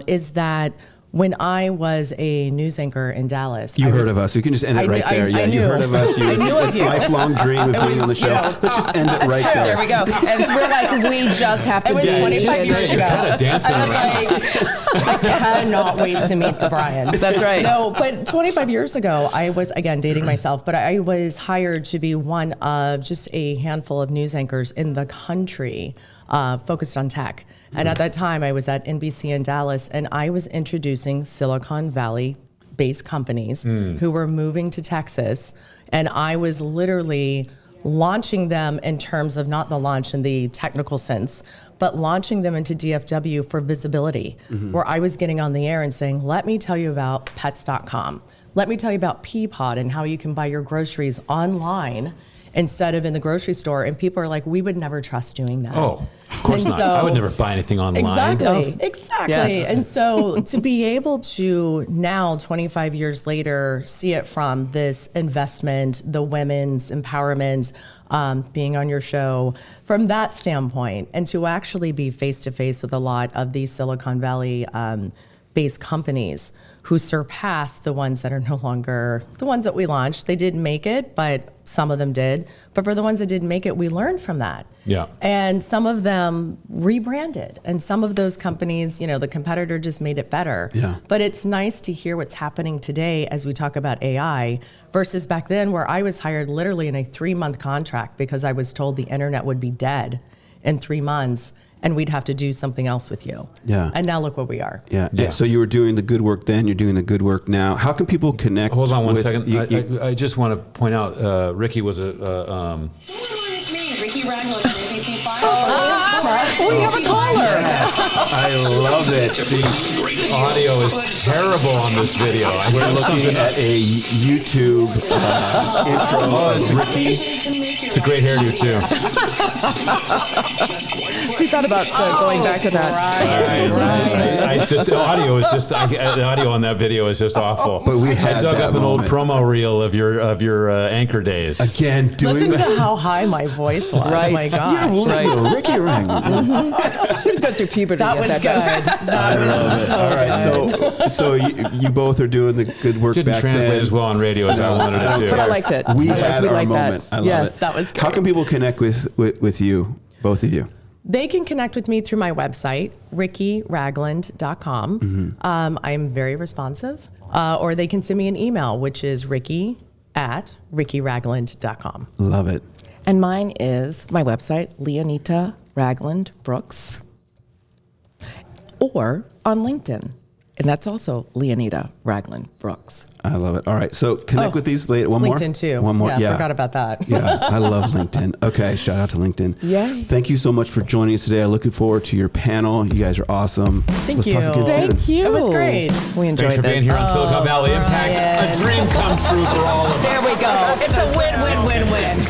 I: is that when I was a news anchor in Dallas.
A: You heard of us. You can just end it right there.
G: I
A: you heard of us.
G: I knew of you.
A: Lifelong dream of being on the show. Let's just end it right there.
G: There we go. And we're like, we just have to
I: It was
G: do
I: 25 years ago.
B: Kind of dancing
I: I was
B: around.
I: like, I cannot wait to meet the Bryans.
G: That's right.
I: No, but 25 years ago, I was, again, dating myself, but I was hired to be one of just a handful of news anchors in the country focused on tech. And at that time, I was at NBC in Dallas, and I was introducing Silicon Valley-based companies who were moving to Texas. And I was literally launching them in terms of not the launch in the technical sense, but launching them into DFW for visibility, where I was getting on the air and saying, let me tell you about pets.com. Let me tell you about Peapod and how you can buy your groceries online instead of in the grocery store. And people are like, we would never trust doing that.
B: Oh, of course
I: And
B: not.
I: so-
B: I would never buy anything online.
I: Exactly.
G: Yes.
I: And so to be able to now, 25 years later, see it from this investment, the women's empowerment, being on your show, from that standpoint, and to actually be face to face with a lot of these Silicon Valley based companies who surpass the ones that are no longer the ones that we launched. They didn't make it, but some of them did. But for the ones that didn't make it, we learned from that.
B: Yeah.
I: And some of them rebranded. And some of those companies, you know, the competitor just made it better.
A: Yeah.
I: But it's nice to hear what's happening today as we talk about AI versus back then where I was hired literally in a 3-month contract because I was told the internet would be dead in 3 months and we'd have to do something else with you.
A: Yeah.
I: And now look where we are.
A: Yeah.
B: Yeah.
A: So you were doing the good work then. You're doing the good work now. How can people connect?
B: Hold on one
A: with
B: second.
A: you?
B: I just want to point out, Ricky was a.
J: It's me, Ricky Ragland, SVP
G: We have a caller.
A: I love it.
B: The audio is terrible on this video.
A: We're looking at a YouTube intro of Ricky.
B: It's a great hairdo too.
G: She thought about going back to that.
B: Right. The audio is just the audio on that video is just awful.
A: But we
B: I
A: had
B: dug
A: that
B: up an old
A: moment.
B: promo reel of your anchor days.
A: Again, doing
I: Listen
A: that.
I: to how high my voice was.
G: Right.
I: My gosh.
A: You're listening to Ricky Ragland.
G: She was going through puberty.
I: That was
G: at
I: good.
G: that time.
I: That was so
A: All right, so you both are doing the good work
B: Didn't
A: back
B: translate
A: then.
B: as well on radio as I wanted it to.
G: But I liked it.
A: We
G: I
A: had our
G: like
A: moment.
G: That.
A: I love
G: Yes.
A: it.
I: That was
A: How
I: great.
A: can people connect with you, both of you?
I: They can connect with me through my website, rickyragland.com. I'm very responsive. Or they can send me an email, which is ricky@rickyragland.com.
A: Love it.
G: And mine is my website, Leonita Ragland Brooks, or on LinkedIn. And that's also Leonita Ragland Brooks.
A: I love it. All right, so connect with these later. One more?
I: LinkedIn too.
A: One more?
I: Yeah, forgot about that.
A: Yeah, I love LinkedIn. Okay, shout out to LinkedIn.
G: Yay.
A: Thank you so much for joining us today. I'm looking forward to your panel. You guys are awesome.
I: Thank
A: Let's talk
I: you.
A: again soon.
G: Thank you.
I: It was great.
G: We enjoyed
B: Thanks for
G: this.
B: being here on Silicon Valley Impact.
I: Brian.
B: A dream come true for all of us.
G: There we go. It's a win, win, win, win.